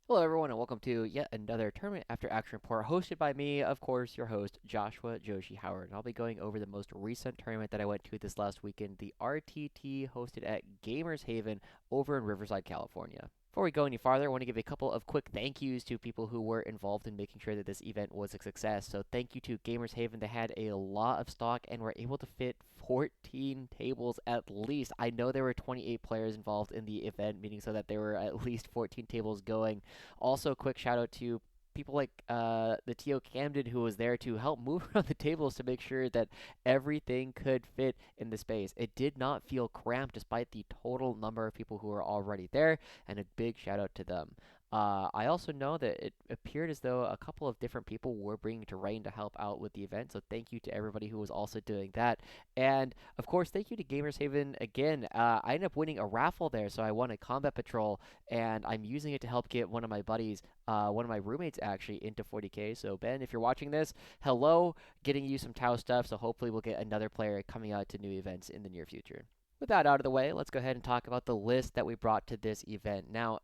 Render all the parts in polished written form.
Hello, everyone, and welcome to yet another Tournament After Action Report hosted by me, of course, your host, Joshua Joshi Howard. And I'll be going over the most recent tournament that I went to this last weekend, the RTT hosted at Gamers Haven over in Riverside, California. Before we go any farther, I want to give a couple of quick thank yous to people who were involved in making sure that this event was a success. So, thank you to Gamers Haven. They had a lot of stock and were able to fit 14 tables at least. I know there were 28 players involved in the event, meaning so that there were at least 14 tables going. Also, quick shout out to people like the TO Camden who was there to help move around the tables to make sure that everything could fit in the space. It did not feel cramped despite the total number of people who were already there, and a big shout out to them. I also know that it appeared as though a couple of different people were bringing terrain to help out with the event, so thank you to everybody who was also doing that. And of course, thank you to Gamers Haven again. I ended up winning a raffle there, so I won a combat patrol and I'm using it to help get one of my buddies, one of my roommates actually, into 40k. So Ben, if you're watching this, hello, getting you some Tau stuff. So hopefully we'll get another player coming out to new events in the near future. With that out of the way, let's go ahead and talk about the list that we brought to this event. Now,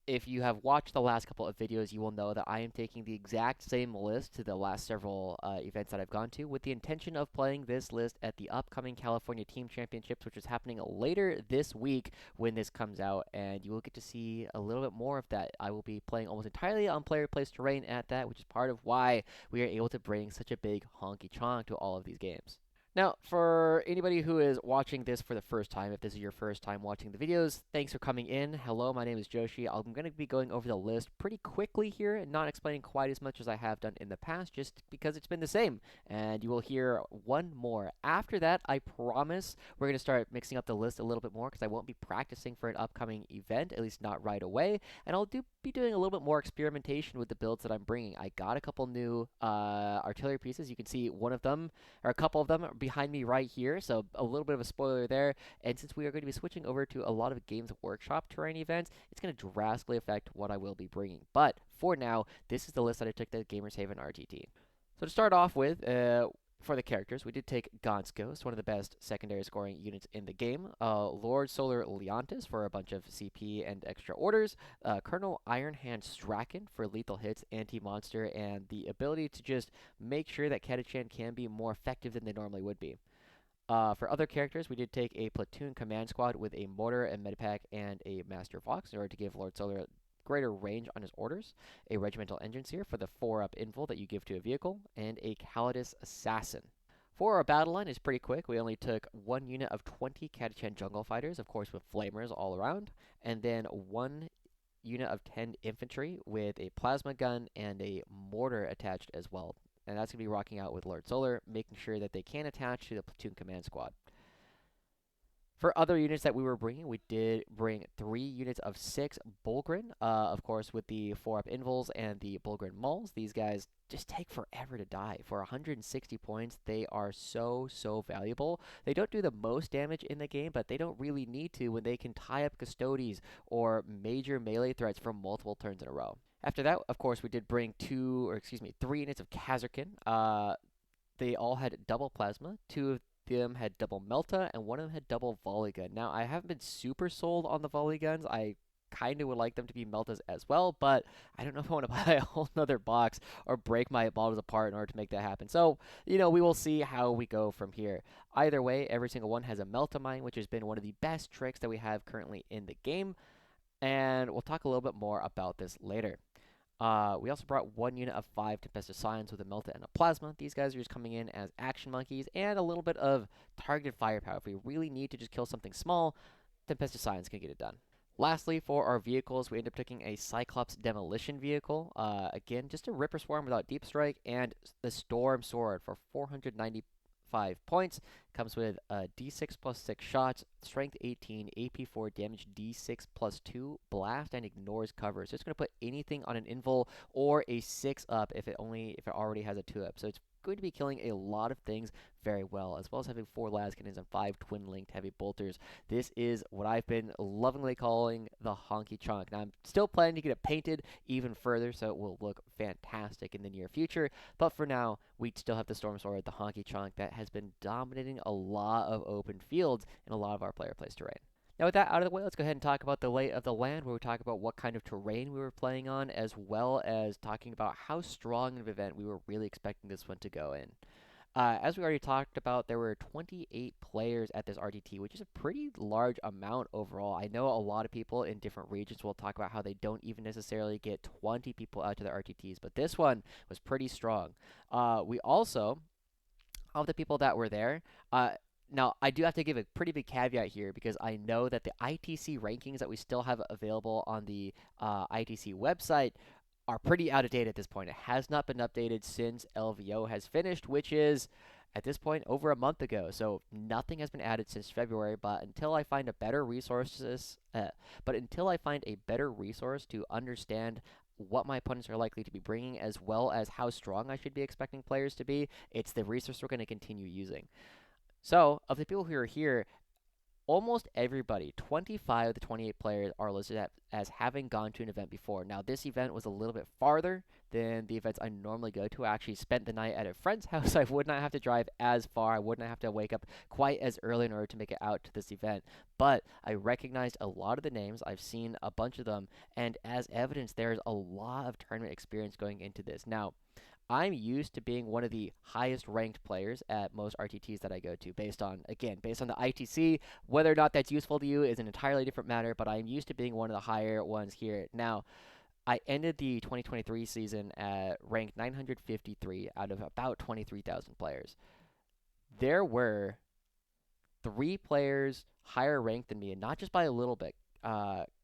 if you have watched the last couple of videos, you will know that I am taking the exact same list to the last several events that I've gone to with the intention of playing this list at the upcoming California Team Championships, which is happening later this week when this comes out, and you will get to see a little bit more of that. I will be playing almost entirely on player placed terrain at that, which is part of why we are able to bring such a big honky chonk to all of these games. Now, for anybody who is watching this for the first time, if this is your first time watching the videos, thanks for coming in. Hello, my name is Joshi. I'm going to be going over the list pretty quickly here and not explaining quite as much as I have done in the past, just because it's been the same. And you will hear one more. After that, I promise we're going to start mixing up the list a little bit more because I won't be practicing for an upcoming event, at least not right away. And be doing a little bit more experimentation with the builds that I'm bringing. I got a couple new artillery pieces. You can see one of them or a couple of them are behind me right here, so a little bit of a spoiler there. And since we are going to be switching over to a lot of Games Workshop terrain events, it's going to drastically affect what I will be bringing. But for now, this is the list that I took to Gamers Haven RTT. So to start off with, for the characters, we did take Gaunt's Ghost, one of the best secondary scoring units in the game. Lord Solar Leontis for a bunch of CP and extra orders. Colonel Ironhand Straken for lethal hits, anti-monster, and the ability to just make sure that Catachan can be more effective than they normally would be. For other characters, we did take a platoon command squad with a mortar, a medipack, and a master fox in order to give Lord Solar greater range on his orders, a regimental enginseer for the 4-up invul that you give to a vehicle, and a Callidus assassin. For our battle line is pretty quick. We only took one unit of 20 Catachan jungle fighters, of course with flamers all around, and then one unit of 10 infantry with a plasma gun and a mortar attached as well. And that's going to be rocking out with Lord Solar, making sure that they can attach to the platoon command squad. For other units that we were bringing, we did bring 3 units of 6 Bullgryn, of course, with the 4-up invuls and the Bullgryn Mauls. These guys just take forever to die. For 160 points, they are so valuable. They don't do the most damage in the game, but they don't really need to when they can tie up Custodes or major melee threats for multiple turns in a row. After that, of course, we did bring 3 units of Kasrkin. They all had double plasma. Two of them had double melta, and one of them had double volley gun. Now, I haven't been super sold on the volley guns. I kind of would like them to be meltas as well, but I don't know if I want to buy a whole nother box or break my models apart in order to make that happen. So, we will see how we go from here. Either way, every single one has a melta mine, which has been one of the best tricks that we have currently in the game, and we'll talk a little bit more about this later. We also brought 1 unit of 5 Tempestus Scions with a Melta and a Plasma. These guys are just coming in as action monkeys and a little bit of targeted firepower. If we really need to just kill something small, Tempestus Scions can get it done. Lastly, for our vehicles, we ended up taking a Cyclops demolition vehicle. Again, just a Ripperswarm without deep strike, and the Stormsword for 495 points. Comes with D6 plus 6 shots, strength 18, AP 4, damage D6 plus 2, blast, and ignores cover. So it's going to put anything on an invul or a 6-up if it already has a 2-up. So it's going to be killing a lot of things very well, as well as having 4 las cannons and 5 twin-linked heavy bolters. This is what I've been lovingly calling the honky chonk. Now, I'm still planning to get it painted even further, so it will look fantastic in the near future. But for now, we still have the Stormsword, the honky chonk, that has been dominating a lot of open fields in a lot of our player place terrain. Now, with that out of the way, let's go ahead and talk about the lay of the land, where we talk about what kind of terrain we were playing on, as well as talking about how strong of an event we were really expecting this one to go in. As we already talked about, there were 28 players at this RTT, which is a pretty large amount overall. I know a lot of people in different regions will talk about how they don't even necessarily get 20 people out to the RTTs, but this one was pretty strong. We also, of the people that were there, now I do have to give a pretty big caveat here because I know that the ITC rankings that we still have available on the ITC website are pretty out of date at this point. It has not been updated since LVO has finished, which is at this point over a month ago. So nothing has been added since February. But until I find a better resource to understand what my opponents are likely to be bringing, as well as how strong I should be expecting players to be, it's the resource we're going to continue using. So, of the people who are here, almost everybody, 25 of the 28 players, are listed as having gone to an event before. Now, this event was a little bit farther than the events I normally go to. I actually spent the night at a friend's house. I would not have to drive as far. I would not have to wake up quite as early in order to make it out to this event. But I recognized a lot of the names. I've seen a bunch of them. And as evidence, there's a lot of tournament experience going into this. Now, I'm used to being one of the highest ranked players at most RTTs that I go to, based on the ITC. Whether or not that's useful to you is an entirely different matter, but I'm used to being one of the higher ones here. Now, I ended the 2023 season at rank 953 out of about 23,000 players. There were 3 players higher ranked than me, and not just by a little bit.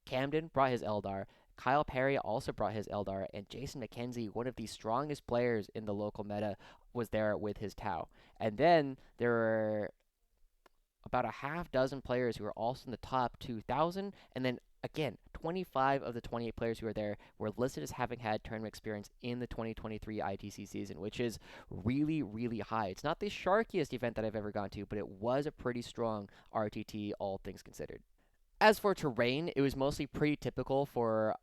Camden brought his Eldar. Kyle Perry also brought his Eldar, and Jason McKenzie, one of the strongest players in the local meta, was there with his Tau. And then there were about a half dozen players who were also in the top 2,000, and then again, 25 of the 28 players who were there were listed as having had tournament experience in the 2023 ITC season, which is really, really high. It's not the sharkiest event that I've ever gone to, but it was a pretty strong RTT, all things considered. As for terrain, it was mostly pretty typical for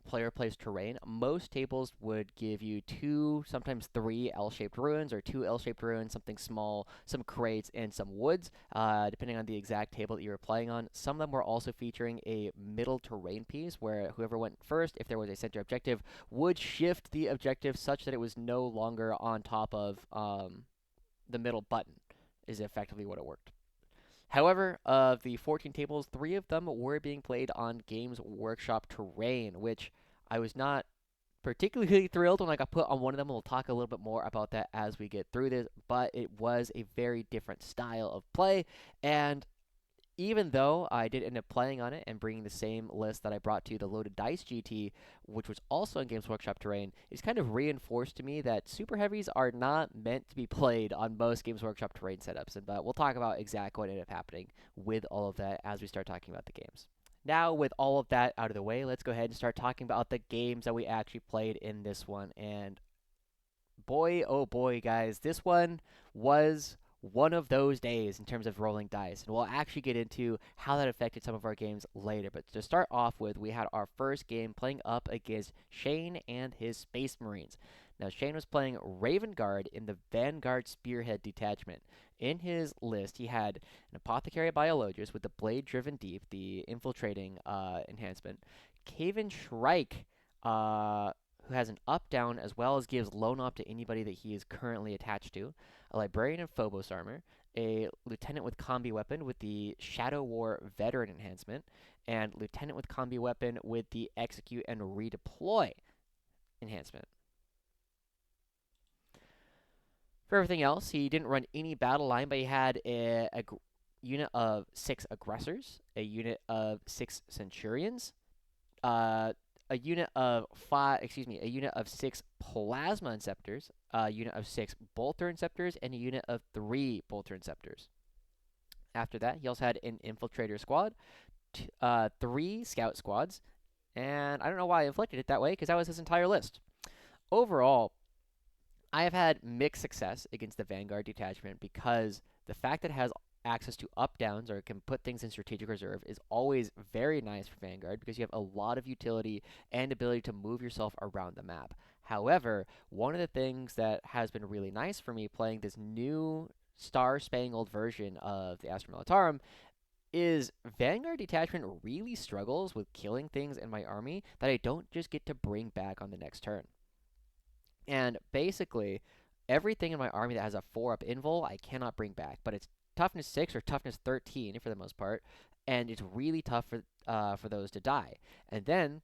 player plays terrain. Most tables would give you 2, sometimes 3 L-shaped ruins, or 2 L-shaped ruins, something small, some crates, and some woods, depending on the exact table that you were playing on. Some of them were also featuring a middle terrain piece, where whoever went first, if there was a center objective, would shift the objective such that it was no longer on top of the middle button, is effectively what it worked. However, of the 14 tables, 3 of them were being played on Games Workshop terrain, which I was not particularly thrilled when I got put on one of them. We'll talk a little bit more about that as we get through this, but it was a very different style of play, and even though I did end up playing on it and bringing the same list that I brought to the Loaded Dice GT, which was also in Games Workshop terrain, it's kind of reinforced to me that Super Heavies are not meant to be played on most Games Workshop terrain setups. And we'll talk about exactly what ended up happening with all of that as we start talking about the games. Now, with all of that out of the way, let's go ahead and start talking about the games that we actually played in this one. And boy, oh boy, guys, this one was one of those days in terms of rolling dice. And we'll actually get into how that affected some of our games later. But to start off with, we had our first game playing up against Shane and his Space Marines. Now, Shane was playing Raven Guard in the Vanguard Spearhead Detachment. In his list, he had an Apothecary Biologist with the Blade Driven Deep, the infiltrating enhancement, Caven Shrike, who has an up-down as well as gives lone op to anybody that he is currently attached to, a Librarian in Phobos armor, a Lieutenant with Combi Weapon with the Shadow War Veteran enhancement, and Lieutenant with Combi Weapon with the Execute and Redeploy enhancement. For everything else, he didn't run any battle line, but he had a unit of 6 Aggressors, a unit of 6 Centurions, a unit of 6 Plasma Inceptors, a unit of 6 Bolter Inceptors, and a unit of 3 Bolter Inceptors. After that, he also had an Infiltrator squad, 3 Scout squads, and I don't know why I inflicted it that way, because that was his entire list. Overall, I have had mixed success against the Vanguard detachment because the fact that it has access to up-downs or can put things in strategic reserve is always very nice for Vanguard because you have a lot of utility and ability to move yourself around the map. However, one of the things that has been really nice for me playing this new Star-Spangled version of the Astra Militarum is Vanguard Detachment really struggles with killing things in my army that I don't just get to bring back on the next turn. And basically, everything in my army that has a 4-up invul, I cannot bring back. But it's toughness 6 or toughness 13 for the most part, and it's really tough for those to die. And then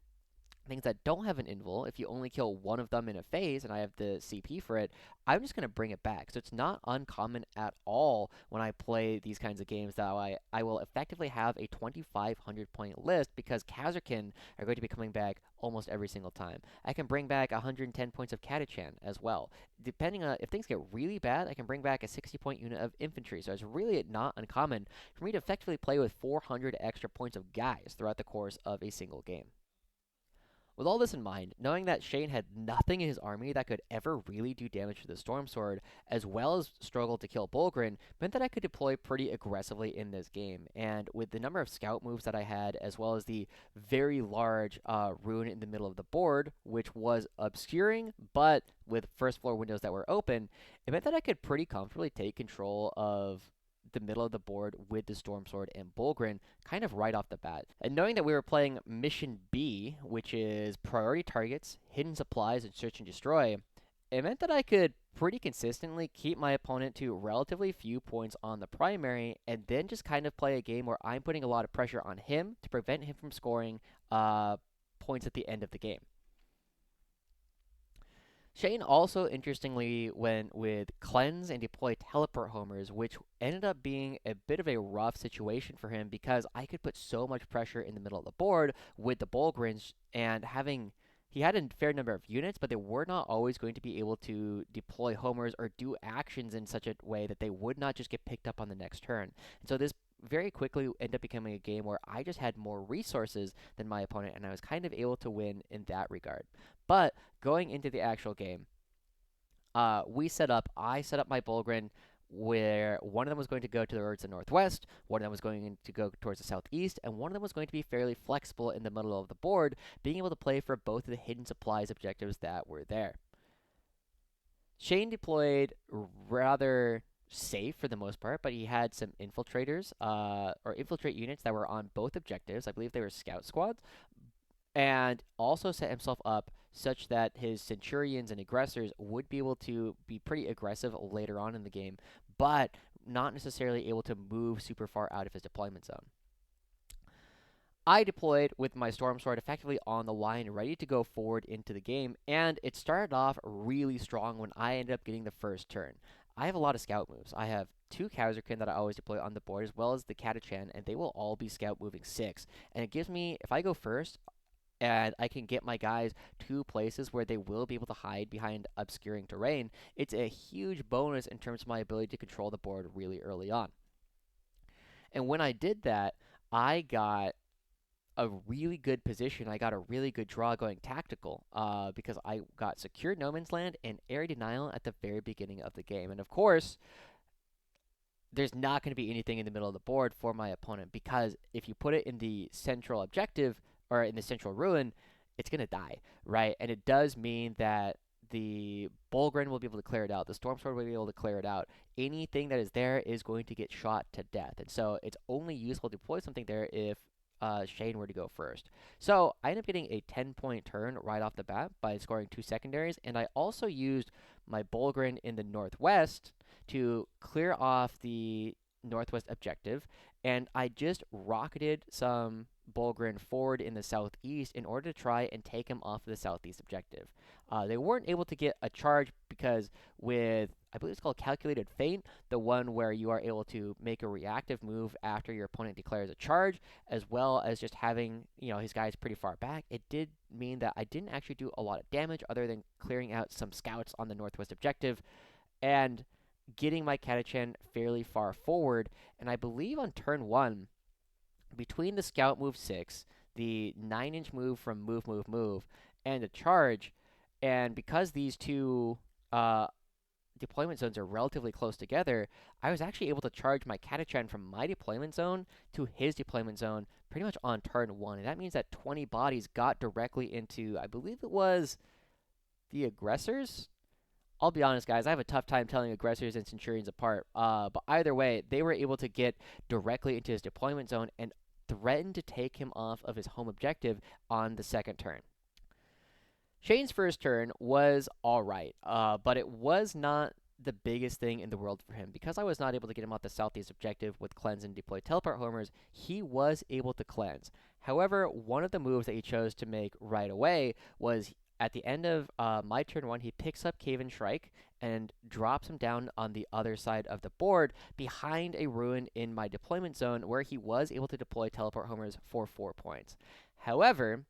things that don't have an invul, if you only kill one of them in a phase and I have the CP for it, I'm just going to bring it back. So it's not uncommon at all when I play these kinds of games that I will effectively have a 2,500 point list because Kasrkin are going to be coming back almost every single time. I can bring back 110 points of Catachan as well. Depending on if things get really bad, I can bring back a 60 point unit of infantry. So it's really not uncommon for me to effectively play with 400 extra points of guys throughout the course of a single game. With all this in mind, knowing that Shane had nothing in his army that could ever really do damage to the Stormsword, as well as struggle to kill Bullgryn, meant that I could deploy pretty aggressively in this game. And with the number of scout moves that I had, as well as the very large rune in the middle of the board, which was obscuring, but with first floor windows that were open, it meant that I could pretty comfortably take control of the middle of the board with the Stormsword and Bullgryn kind of right off the bat. And knowing that we were playing Mission B, which is priority targets, hidden supplies, and search and destroy, it meant that I could pretty consistently keep my opponent to relatively few points on the primary and then just kind of play a game where I'm putting a lot of pressure on him to prevent him from scoring points at the end of the game. Shane also interestingly went with Cleanse and deploy Teleport Homers, which ended up being a bit of a rough situation for him because I could put so much pressure in the middle of the board with the Bullgryns and having. He had a fair number of units, but they were not always going to be able to deploy homers or do actions in such a way that they would not just get picked up on the next turn. And so this very quickly ended up becoming a game where I just had more resources than my opponent, and I was kind of able to win in that regard. But going into the actual game, I set up my Bullgryn where one of them was going to go towards the northwest, one of them was going to go towards the southeast, and one of them was going to be fairly flexible in the middle of the board, being able to play for both of the hidden supplies objectives that were there. Shane deployed rather safe for the most part, but he had some infiltrators, or infiltrate units that were on both objectives. I believe they were scout squads, and also set himself up such that his centurions and aggressors would be able to be pretty aggressive later on in the game, but not necessarily able to move super far out of his deployment zone. I deployed with my Stormsword effectively on the line, ready to go forward into the game, and it started off really strong when I ended up getting the first turn. I have a lot of scout moves. I have 2 Kasrkin that I always deploy on the board, as well as the Catachan, and they will all be scout moving 6. And it gives me, if I go first, and I can get my guys to places where they will be able to hide behind obscuring terrain, it's a huge bonus in terms of my ability to control the board really early on. And when I did that, I got a really good position. I got a really good draw going tactical because I got secure no man's land and area denial at the very beginning of the game. And of course, there's not going to be anything in the middle of the board for my opponent because if you put it in the central objective or in the central ruin, it's going to die, right? And it does mean that the Bullgryn will be able to clear it out. The Stormsword will be able to clear it out. Anything that is there is going to get shot to death. And so it's only useful to deploy something there if Shane were to go first. So I ended up getting a 10-point turn right off the bat by scoring 2 secondaries. And I also used my Bullgryn in the northwest to clear off the northwest objective. And I just rocketed some Bullgryn forward in the southeast in order to try and take him off of the southeast objective. They weren't able to get a charge because with, I believe it's called Calculated Feint, the one where you are able to make a reactive move after your opponent declares a charge, as well as just having, his guys pretty far back, it did mean that I didn't actually do a lot of damage other than clearing out some scouts on the northwest objective and getting my Catachan fairly far forward. And I believe on turn 1, between the scout move 6, the 9-inch move from move, and the charge, and because these two deployment zones are relatively close together, I was actually able to charge my Catachan from my deployment zone to his deployment zone pretty much on turn 1. And that means that 20 bodies got directly into, I believe it was the aggressors. I'll be honest, guys, I have a tough time telling aggressors and Centurions apart. But either way, they were able to get directly into his deployment zone and threaten to take him off of his home objective on the second turn. Shane's first turn was alright, but it was not the biggest thing in the world for him. Because I was not able to get him off the southeast objective with cleanse and deploy teleport homers, he was able to cleanse. However, one of the moves that he chose to make right away was at the end of my turn 1, he picks up Cave and Shrike and drops him down on the other side of the board behind a ruin in my deployment zone where he was able to deploy teleport homers for 4 points. However,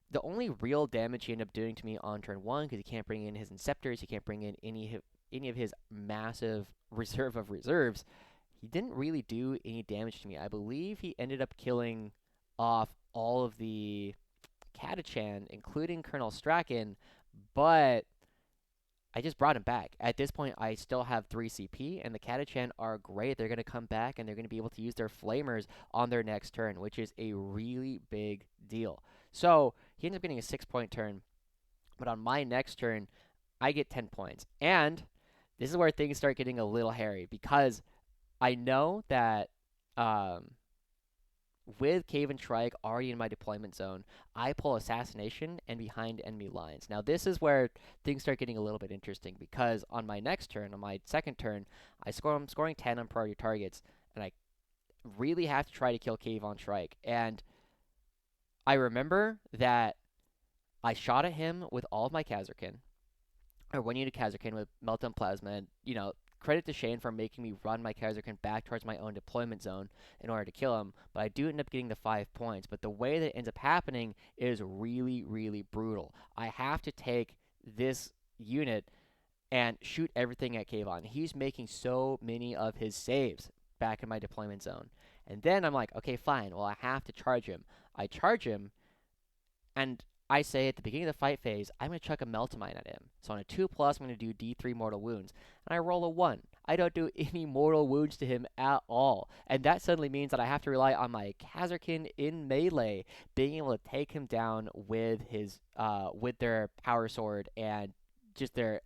the only real damage he ended up doing to me on turn 1, because he can't bring in his Inceptors, he can't bring in any of his massive reserve of reserves, he didn't really do any damage to me. I believe he ended up killing off all of the Catachan, including Colonel Straken, but I just brought him back. At this point, I still have 3 CP, and the Catachan are great. They're going to come back, and they're going to be able to use their Flamers on their next turn, which is a really big deal. So, he ends up getting a 6-point turn, but on my next turn, I get 10 points. And this is where things start getting a little hairy, because I know that with Cave and Shrike already in my deployment zone, I pull Assassination and behind enemy lines. Now, this is where things start getting a little bit interesting, because on my next turn, on my second turn, I'm scoring 10 on priority targets, and I really have to try to kill Cave on Shrike. And I remember that I shot at him with all of my Kasrkin, or one unit Kasrkin with Meltdown Plasma, and, credit to Shane for making me run my Kasrkin back towards my own deployment zone in order to kill him, but I do end up getting the 5 points. But the way that it ends up happening is really, really brutal. I have to take this unit and shoot everything at Kayvon. He's making so many of his saves back in my deployment zone. And then I'm like, okay, fine. Well, I have to charge him. I charge him, and I say at the beginning of the fight phase, I'm going to chuck a Meltamine at him. So on a 2+, I'm going to do D3 mortal wounds. And I roll a 1. I don't do any mortal wounds to him at all. And that suddenly means that I have to rely on my Kasrkin in melee being able to take him down with their power sword and just their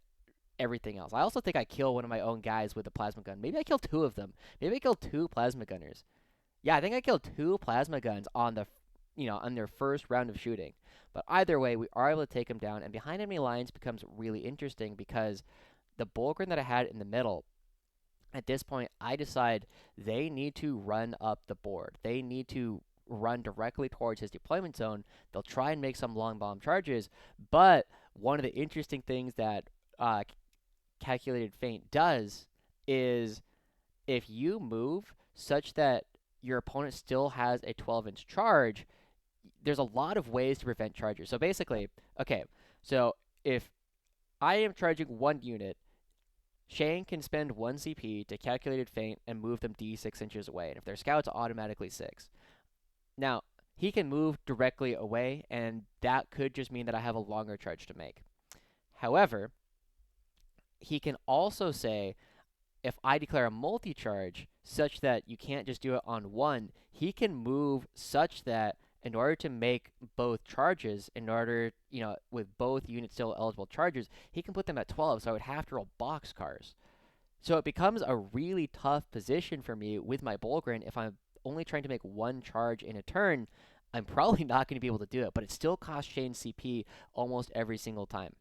everything else. I also think I kill one of my own guys with a plasma gun. Maybe I kill 2 of them. Maybe I kill 2 plasma gunners. Yeah, I think I killed 2 plasma guns on on their first round of shooting. But either way, we are able to take them down, and behind enemy lines becomes really interesting because the Bullgryn that I had in the middle, at this point, I decide they need to run up the board. They need to run directly towards his deployment zone. They'll try and make some long bomb charges, but one of the interesting things that Calculated Feint does is if you move such that your opponent still has a 12-inch charge, there's a lot of ways to prevent charges. So basically, okay, so if I am charging 1 unit, Shane can spend 1 CP to Calculated Feint and move them D6 inches away. And if they're scouts, automatically 6. Now, he can move directly away, and that could just mean that I have a longer charge to make. However, he can also say, if I declare a multi-charge such that you can't just do it on 1, he can move such that in order to make both charges, with both units still eligible charges, he can put them at 12, so I would have to roll boxcars. So it becomes a really tough position for me with my Bullgryn. If I'm only trying to make 1 charge in a turn, I'm probably not going to be able to do it, but it still costs Shane CP almost every single time.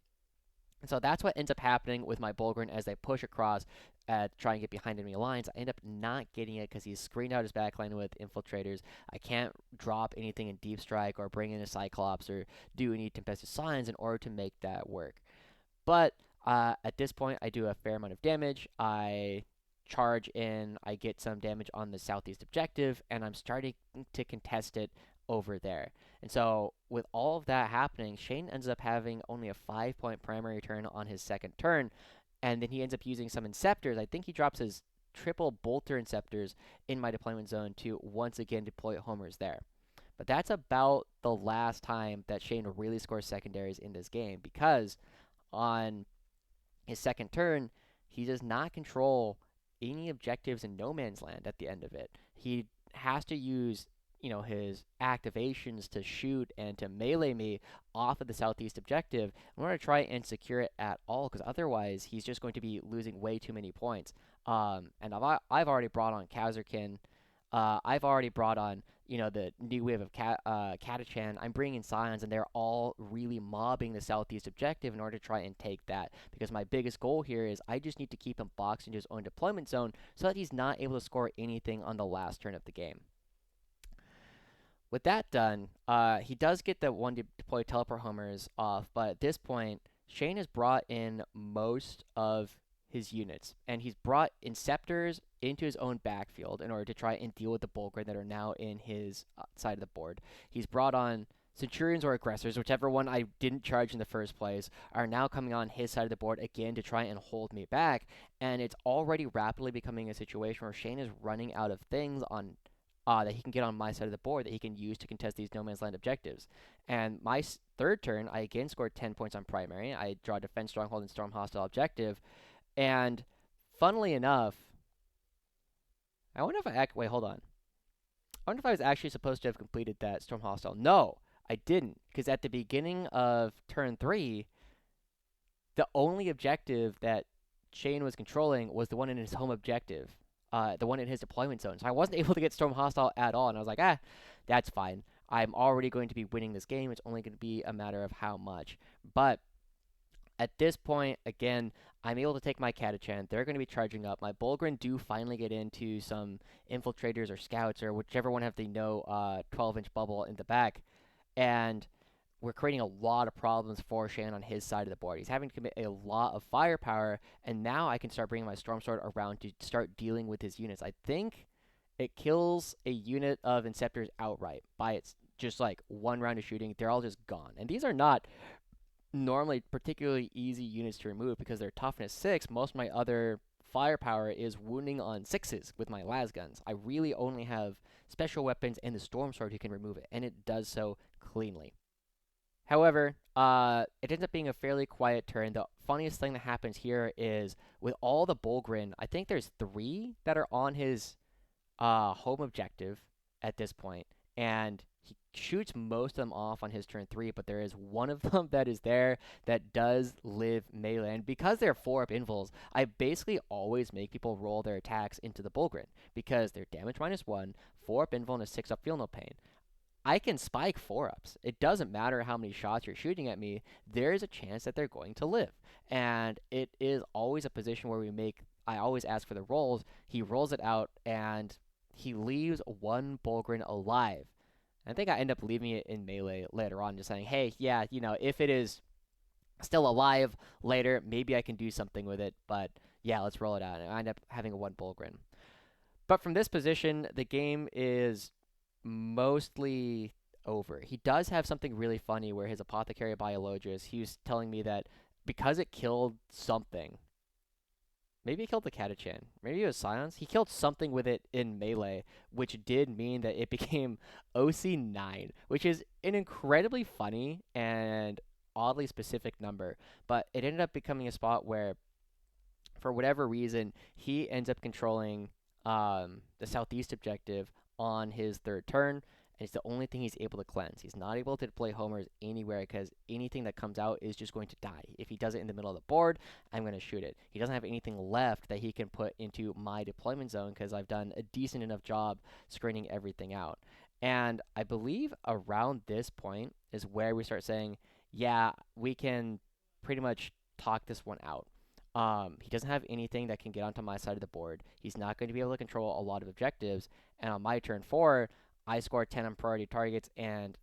And so that's what ends up happening with my Bullgryn as they push across to try and get behind enemy lines. I end up not getting it because he's screened out his backline with infiltrators. I can't drop anything in Deep Strike or bring in a Cyclops or do any Tempestus Signs in order to make that work. But at this point, I do a fair amount of damage. I charge in, I get some damage on the southeast objective, and I'm starting to contest it over there. And so with all of that happening, Shane ends up having only a 5-point primary turn on his second turn, and then he ends up using some Inceptors. I think he drops his triple Bolter Inceptors in my deployment zone to once again deploy homers there. But that's about the last time that Shane really scores secondaries in this game, because on his second turn, he does not control any objectives in no man's land at the end of it. He has to use his activations to shoot and to melee me off of the southeast objective in order to try and secure it at all, because otherwise he's just going to be losing way too many points. And I've already brought on Kasrkin. I've already brought on the new wave of Catachan. I'm bringing Scions, and they're all really mobbing the southeast objective in order to try and take that. Because my biggest goal here is I just need to keep him boxed into his own deployment zone so that he's not able to score anything on the last turn of the game. With that done, he does get the one deploy teleport homers off, but at this point, Shane has brought in most of his units, and he's brought Inceptors into his own backfield in order to try and deal with the Bullgryn that are now in his side of the board. He's brought on Centurions or Aggressors, whichever one I didn't charge in the first place, are now coming on his side of the board again to try and hold me back, and it's already rapidly becoming a situation where Shane is running out of things on that he can get on my side of the board that he can use to contest these no man's land objectives. And my third turn, I again scored 10 points on primary. I draw Defense Stronghold and Storm Hostile objective. And funnily enough, I wonder if wait, hold on. I wonder if I was actually supposed to have completed that Storm Hostile. No, I didn't. Because at the beginning of turn 3, the only objective that Shane was controlling was the one in his home objective. The one in his deployment zone. So I wasn't able to get Storm Hostile at all. And I was like, that's fine. I'm already going to be winning this game. It's only going to be a matter of how much. But at this point, again, I'm able to take my Catachan. They're going to be charging up. My Bullgryn do finally get into some infiltrators or scouts or whichever one have the 12-inch bubble in the back. And we're creating a lot of problems for Shan on his side of the board. He's having to commit a lot of firepower, and now I can start bringing my Stormsword around to start dealing with his units. I think it kills a unit of Inceptors outright by its just like one round of shooting. They're all just gone. And these are not normally particularly easy units to remove because they're toughness 6. Most of my other firepower is wounding on 6s with my lasguns. I really only have special weapons and the Stormsword who can remove it, and it does so cleanly. However, it ends up being a fairly quiet turn. The funniest thing that happens here is with all the Bullgryn, I think there's 3 that are on his home objective at this point, and he shoots most of them off on his turn 3, but there is one of them that is there that does live melee. And because they're 4-up invulns, I basically always make people roll their attacks into the Bullgryn because they're damage -1, 4-up invuln, and 6-up feel no pain. I can spike 4-ups. It doesn't matter how many shots you're shooting at me. There is a chance that they're going to live. And it is always a position where I always ask for the rolls. He rolls it out, and he leaves one Bullgryn alive. I think I end up leaving it in melee later on, just saying, hey, yeah, if it is still alive later, maybe I can do something with it. But yeah, let's roll it out. And I end up having a 1 Bullgryn. But from this position, the game is mostly over. He does have something really funny where his Apothecary Biologus, he was telling me that because it killed something, maybe it killed the Catachan, maybe it was Scions, he killed something with it in melee, which did mean that it became OC9, which is an incredibly funny and oddly specific number, but it ended up becoming a spot where, for whatever reason, he ends up controlling the southeast objective on his third turn, and it's the only thing he's able to cleanse. He's not able to deploy homers anywhere because anything that comes out is just going to die. If he does it in the middle of the board, I'm going to shoot it. He doesn't have anything left that he can put into my deployment zone because I've done a decent enough job screening everything out. And I believe around this point is where we start saying, yeah, we can pretty much talk this one out. He doesn't have anything that can get onto my side of the board. He's not going to be able to control a lot of objectives. And on my turn 4, I scored 10 on priority targets and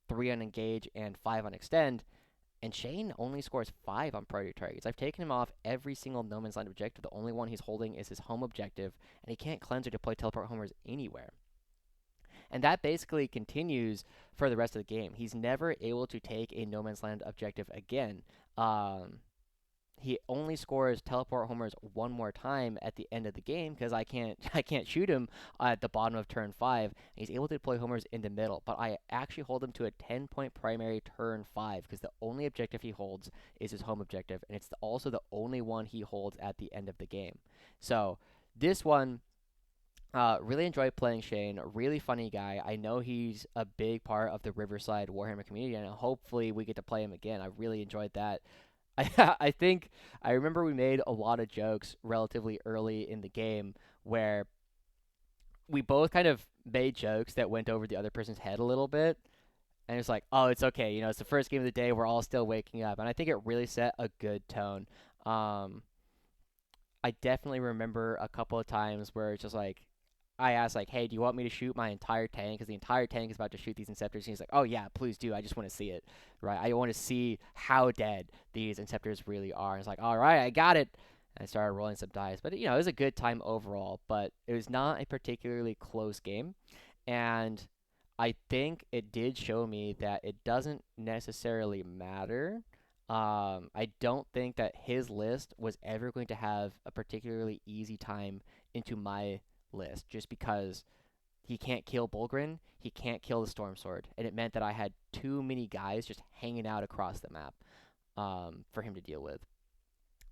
3 on engage and 5 on extend. And Shane only scores 5 on priority targets. I've taken him off every single no man's land objective. The only one he's holding is his home objective, and he can't cleanse or deploy teleport homers anywhere. And that basically continues for the rest of the game. He's never able to take a no man's land objective again. He only scores teleport homers one more time at the end of the game because I can't shoot him at the bottom of turn 5. He's able to deploy homers in the middle, but I actually hold him to a 10-point primary turn 5 because the only objective he holds is his home objective, and it's also the only one he holds at the end of the game. So this one, Really enjoyed playing Shane. A really funny guy. I know he's a big part of the Riverside Warhammer community, and hopefully we get to play him again. I really enjoyed that. I think I remember we made a lot of jokes relatively early in the game where we both kind of made jokes that went over the other person's head a little bit. And it's like, oh, it's okay. It's the first game of the day. We're all still waking up. And I think it really set a good tone. Um, I definitely remember a couple of times where it's just like, I asked, like, hey, do you want me to shoot my entire tank? Because the entire tank is about to shoot these Inceptors. And he's like, oh, yeah, please do. I just want to see it. Right? I want to see how dead these Inceptors really are. And it's like, all right, I got it. And I started rolling some dice. But, it was a good time overall. But it was not a particularly close game. And I think it did show me that it doesn't necessarily matter. I don't think that his list was ever going to have a particularly easy time into my list just because he can't kill Bullgryn, he can't kill the Stormsword, and it meant that I had too many guys just hanging out across the map for him to deal with.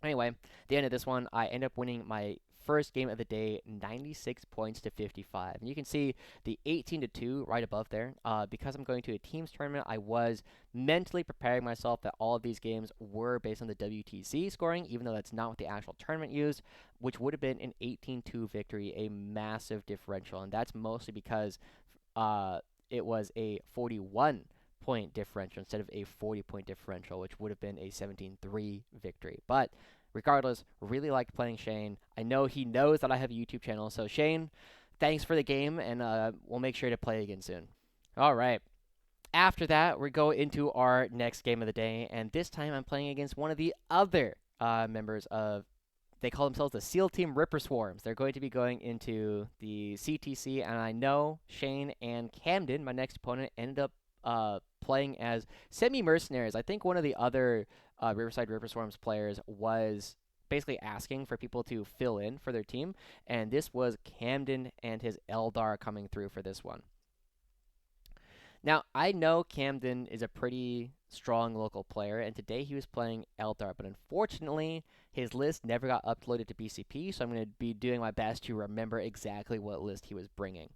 Anyway, the end of this one, I end up winning my first game of the day, 96 points to 55. And you can see the 18 to 2 right above there. Because I'm going to a teams tournament, I was mentally preparing myself that all of these games were based on the WTC scoring, even though that's not what the actual tournament used, which would have been an 18-2 victory, a massive differential. And that's mostly because it was a 41-point differential instead of a 40-point differential, which would have been a 17-3 victory. But regardless, really liked playing Shane. I know he knows that I have a YouTube channel, so Shane, thanks for the game, and we'll make sure to play again soon. All right. After that, we go into our next game of the day, and this time I'm playing against one of the other members of, they call themselves the SEAL Team Ripperswarms. They're going to be going into the CTC, and I know Shane and Camden, my next opponent, ended up playing as semi-mercenaries. I think one of the other Riverside Ripperswarms players was basically asking for people to fill in for their team, and this was Camden and his Eldar coming through for this one. Now, I know Camden is a pretty strong local player, and today he was playing Eldar, but unfortunately, his list never got uploaded to BCP, so I'm going to be doing my best to remember exactly what list he was bringing.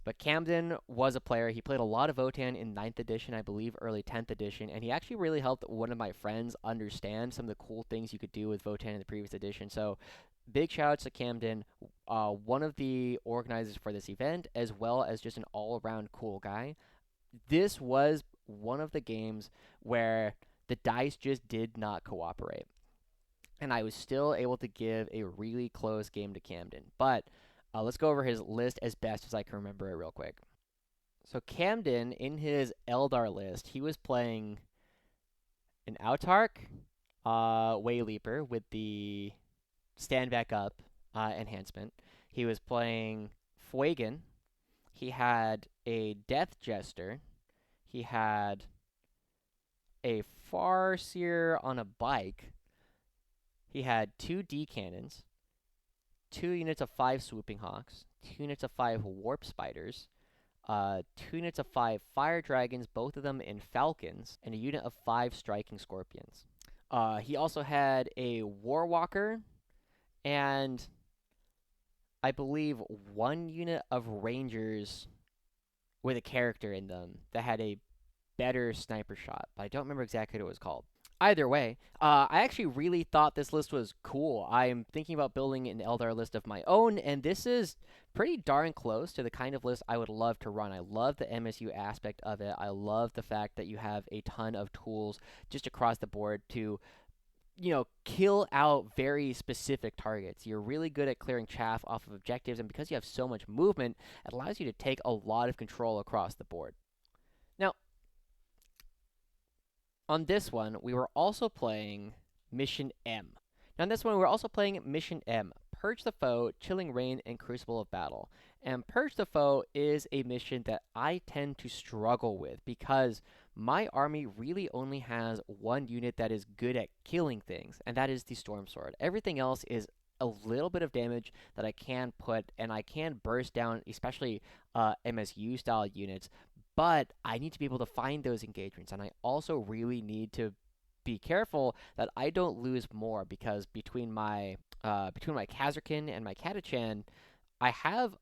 But Camden was a player. He played a lot of Votann in 9th edition, I believe early 10th edition, and he actually really helped one of my friends understand some of the cool things you could do with Votann in the previous edition. So big shout outs to Camden, one of the organizers for this event, as well as just an all-around cool guy. This was one of the games where the dice just did not cooperate. And I was still able to give a really close game to Camden. But let's go over his list as best as I can remember it real quick. So Camden, in his Eldar list, he was playing an Autarch, Wayleaper with the stand back up enhancement. He was playing Fuegan. He had a Death Jester. He had a Farseer on a bike. He had 2 D cannons, 2 units of 5 Swooping Hawks, 2 units of 5 Warp Spiders, 2 units of 5 Fire Dragons, both of them in Falcons, and a unit of 5 Striking Scorpions. He also had a Warwalker, and I believe 1 unit of Rangers with a character in them that had a better sniper shot, but I don't remember exactly what it was called. Either way, I actually really thought this list was cool. I'm thinking about building an Eldar list of my own, and this is pretty darn close to the kind of list I would love to run. I love the MSU aspect of it. I love the fact that you have a ton of tools just across the board to, kill out very specific targets. You're really good at clearing chaff off of objectives, and because you have so much movement, it allows you to take a lot of control across the board. Now, on this one, we were also playing Mission M. Now, on this one, we were also playing Mission M, Purge the Foe, Chilling Reign, and Crucible of Battle. And Purge the Foe is a mission that I tend to struggle with because my army really only has 1 unit that is good at killing things, and that is the Stormsword. Everything else is a little bit of damage that I can put, and I can burst down, especially MSU-style units, but I need to be able to find those engagements, and I also really need to be careful that I don't lose more, because between my between my Kasrkin and my Catachan, I have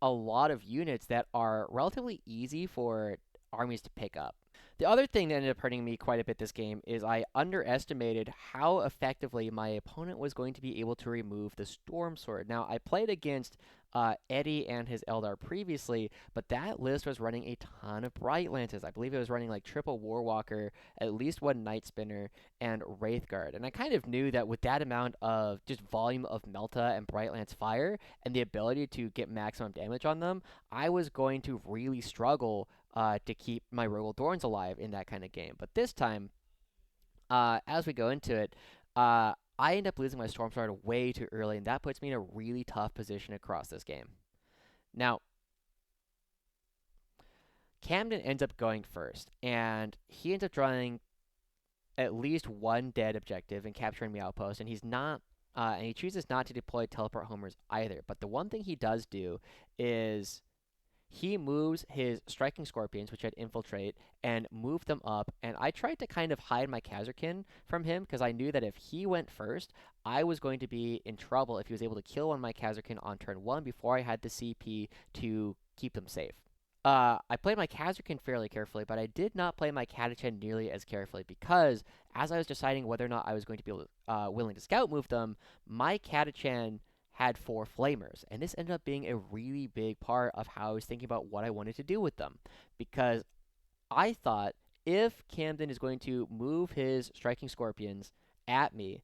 a lot of units that are relatively easy for armies to pick up. The other thing that ended up hurting me quite a bit this game is I underestimated how effectively my opponent was going to be able to remove the Stormsword. Now, I played against Eddie and his Eldar previously, but that list was running a ton of Bright Lances. I believe it was running like triple Warwalker, at least one Night Spinner, and Wraithguard. And I kind of knew that with that amount of just volume of Melta and Bright Lance fire and the ability to get maximum damage on them, I was going to really struggle to keep my Rogal Dorns alive in that kind of game. But this time, as we go into it, I end up losing my Stormsword way too early, and that puts me in a really tough position across this game. Now, Camden ends up going first, and he ends up drawing at least one dead objective and capturing the outpost, and he's not. And he chooses not to deploy teleport homers either. But the one thing he does do is he moves his striking scorpions, which had infiltrate, and move them up. And I tried to kind of hide my Kasrkin from him because I knew that if he went first, I was going to be in trouble if he was able to kill one of my Kasrkin on turn 1 before I had the CP to keep them safe. I played my Kasrkin fairly carefully, but I did not play my Catachan nearly as carefully because as I was deciding whether or not I was going to be able to, willing to scout move them, my Catachan had 4 flamers, and this ended up being a really big part of how I was thinking about what I wanted to do with them, because I thought if Camden is going to move his striking scorpions at me,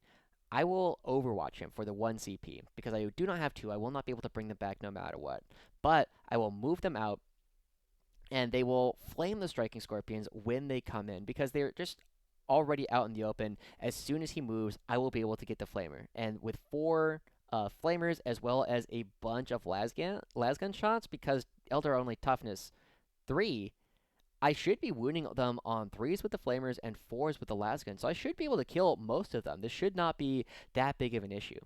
I will overwatch him for the 1 CP, because I do not have 2. I will not be able to bring them back no matter what, but I will move them out, and they will flame the striking scorpions when they come in, because they're just already out in the open. As soon as he moves, I will be able to get the flamer. And with 4 flamers, as well as a bunch of lasgun shots, because Eldar are only toughness 3, I should be wounding them on 3s with the flamers and 4s with the lasgun. So I should be able to kill most of them. This should not be that big of an issue.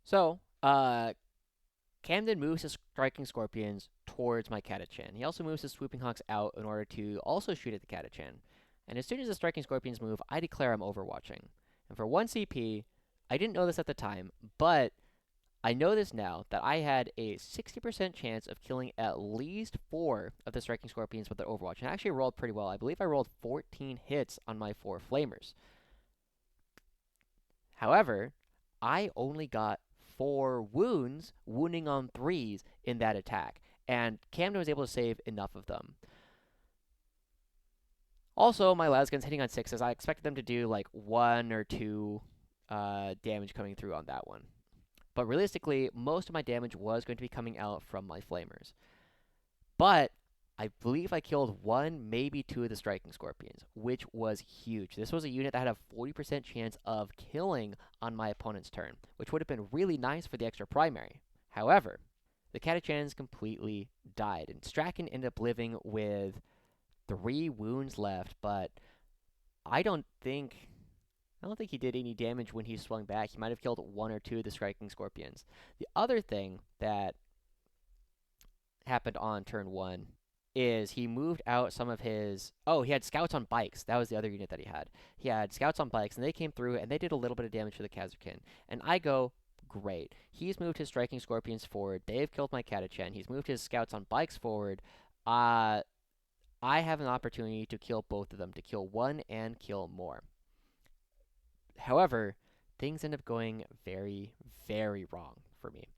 So, Camden moves his striking scorpions towards my Catachan. He also moves his swooping hawks out in order to also shoot at the Catachan. And as soon as the striking scorpions move, I declare I'm overwatching. And for 1 CP, I didn't know this at the time, but I know this now, that I had a 60% chance of killing at least 4 of the striking scorpions with the overwatch. And I actually rolled pretty well. I believe I rolled 14 hits on my 4 flamers. However, I only got 4 wounds, wounding on 3s in that attack, and Camden was able to save enough of them. Also, my lasguns hitting on 6s, I expected them to do like 1 or 2 damage coming through on that one. But realistically, most of my damage was going to be coming out from my flamers. But I believe I killed 1, maybe 2 of the striking scorpions, which was huge. This was a unit that had a 40% chance of killing on my opponent's turn, which would have been really nice for the extra primary. However, the Catachans completely died, and Straken ended up living with 3 wounds left, but I don't think he did any damage when he swung back. He might have killed 1 or 2 of the striking scorpions. The other thing that happened on turn 1 is he moved out some of his... Oh, he had scouts on bikes. That was the other unit that he had. He had scouts on bikes, and they came through, and they did a little bit of damage to the Kasrkin. And I go, great. He's moved his striking scorpions forward. They've killed my Catachan. He's moved his scouts on bikes forward. I have an opportunity to kill both of them, to kill 1 and kill more. However, things end up going very, very wrong for me.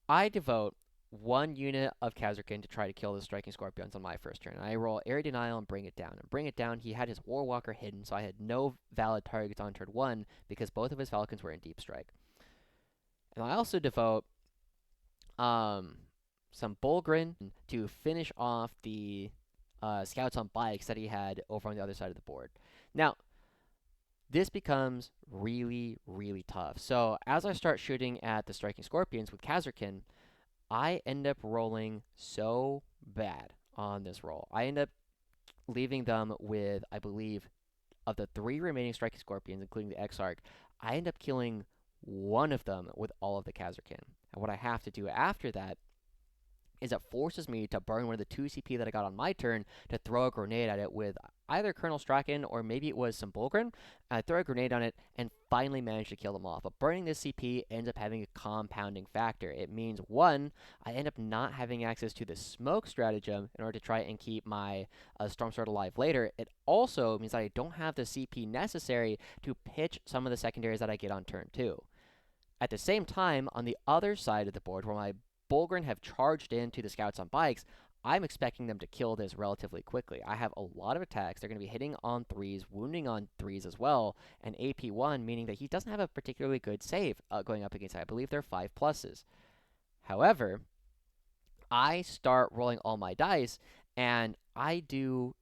I devote 1 unit of Kasrkin to try to kill the striking scorpions on my first turn. I roll Area Denial and bring it down. And bring it down, he had his Warwalker hidden, so I had no valid targets on turn 1 because both of his Falcons were in Deep Strike. And I also devote some Bullgryn to finish off the scouts on bikes that he had over on the other side of the board. Now, this becomes really, really tough. So as I start shooting at the striking scorpions with Kasrkin, I end up rolling so bad on this roll. I end up leaving them with, I believe, of the 3 remaining striking scorpions, including the Exarch, I end up killing 1 of them with all of the Kasrkin. And what I have to do after that is it forces me to burn one of the 2 CP that I got on my turn to throw a grenade at it with either Colonel Straken or maybe it was some Bullgryn. I throw a grenade on it and finally manage to kill them off. But burning this CP ends up having a compounding factor. It means, one, I end up not having access to the smoke stratagem in order to try and keep my Stormsword alive later. It also means that I don't have the CP necessary to pitch some of the secondaries that I get on turn 2. At the same time, on the other side of the board, where my Bullgryn have charged into the scouts on bikes, I'm expecting them to kill this relatively quickly. I have a lot of attacks. They're going to be hitting on 3s, wounding on 3s as well, and AP1, meaning that he doesn't have a particularly good save going up against it. I believe they're 5 pluses. However, I start rolling all my dice, and I do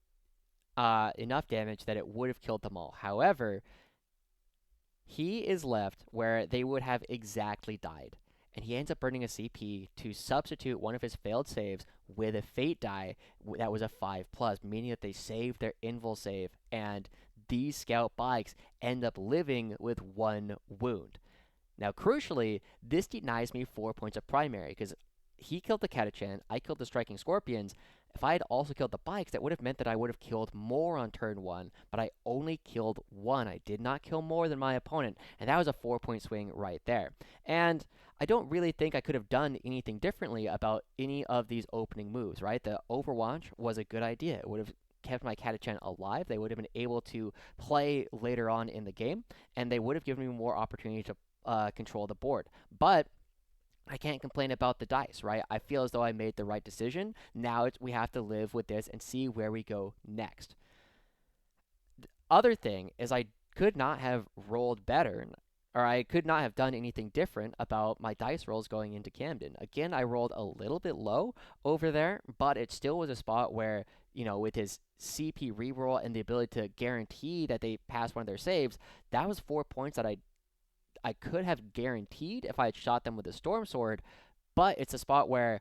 enough damage that it would have killed them all. However, he is left where they would have exactly died. And he ends up burning a CP to substitute one of his failed saves with a fate die that was a 5 plus, meaning that they saved their invul save, and these scout bikes end up living with 1 wound. Now, crucially, this denies me 4 points of primary, because he killed the Catachan, I killed the Striking Scorpions. If I had also killed the bikes, that would have meant that I would have killed more on turn 1, but I only killed 1. I did not kill more than my opponent, and that was a 4-point swing right there. And I don't really think I could have done anything differently about any of these opening moves, right? The Overwatch was a good idea. It would have kept my Catachan alive. They would have been able to play later on in the game, and they would have given me more opportunity to control the board. But I can't complain about the dice, right? I feel as though I made the right decision. Now we have to live with this and see where we go next. The other thing is I could not have rolled better, or I could not have done anything different about my dice rolls going into Camden. Again, I rolled a little bit low over there, but it still was a spot where, you know, with his CP reroll and the ability to guarantee that they pass one of their saves, that was 4 points that I could have guaranteed if I had shot them with a Stormsword, but it's a spot where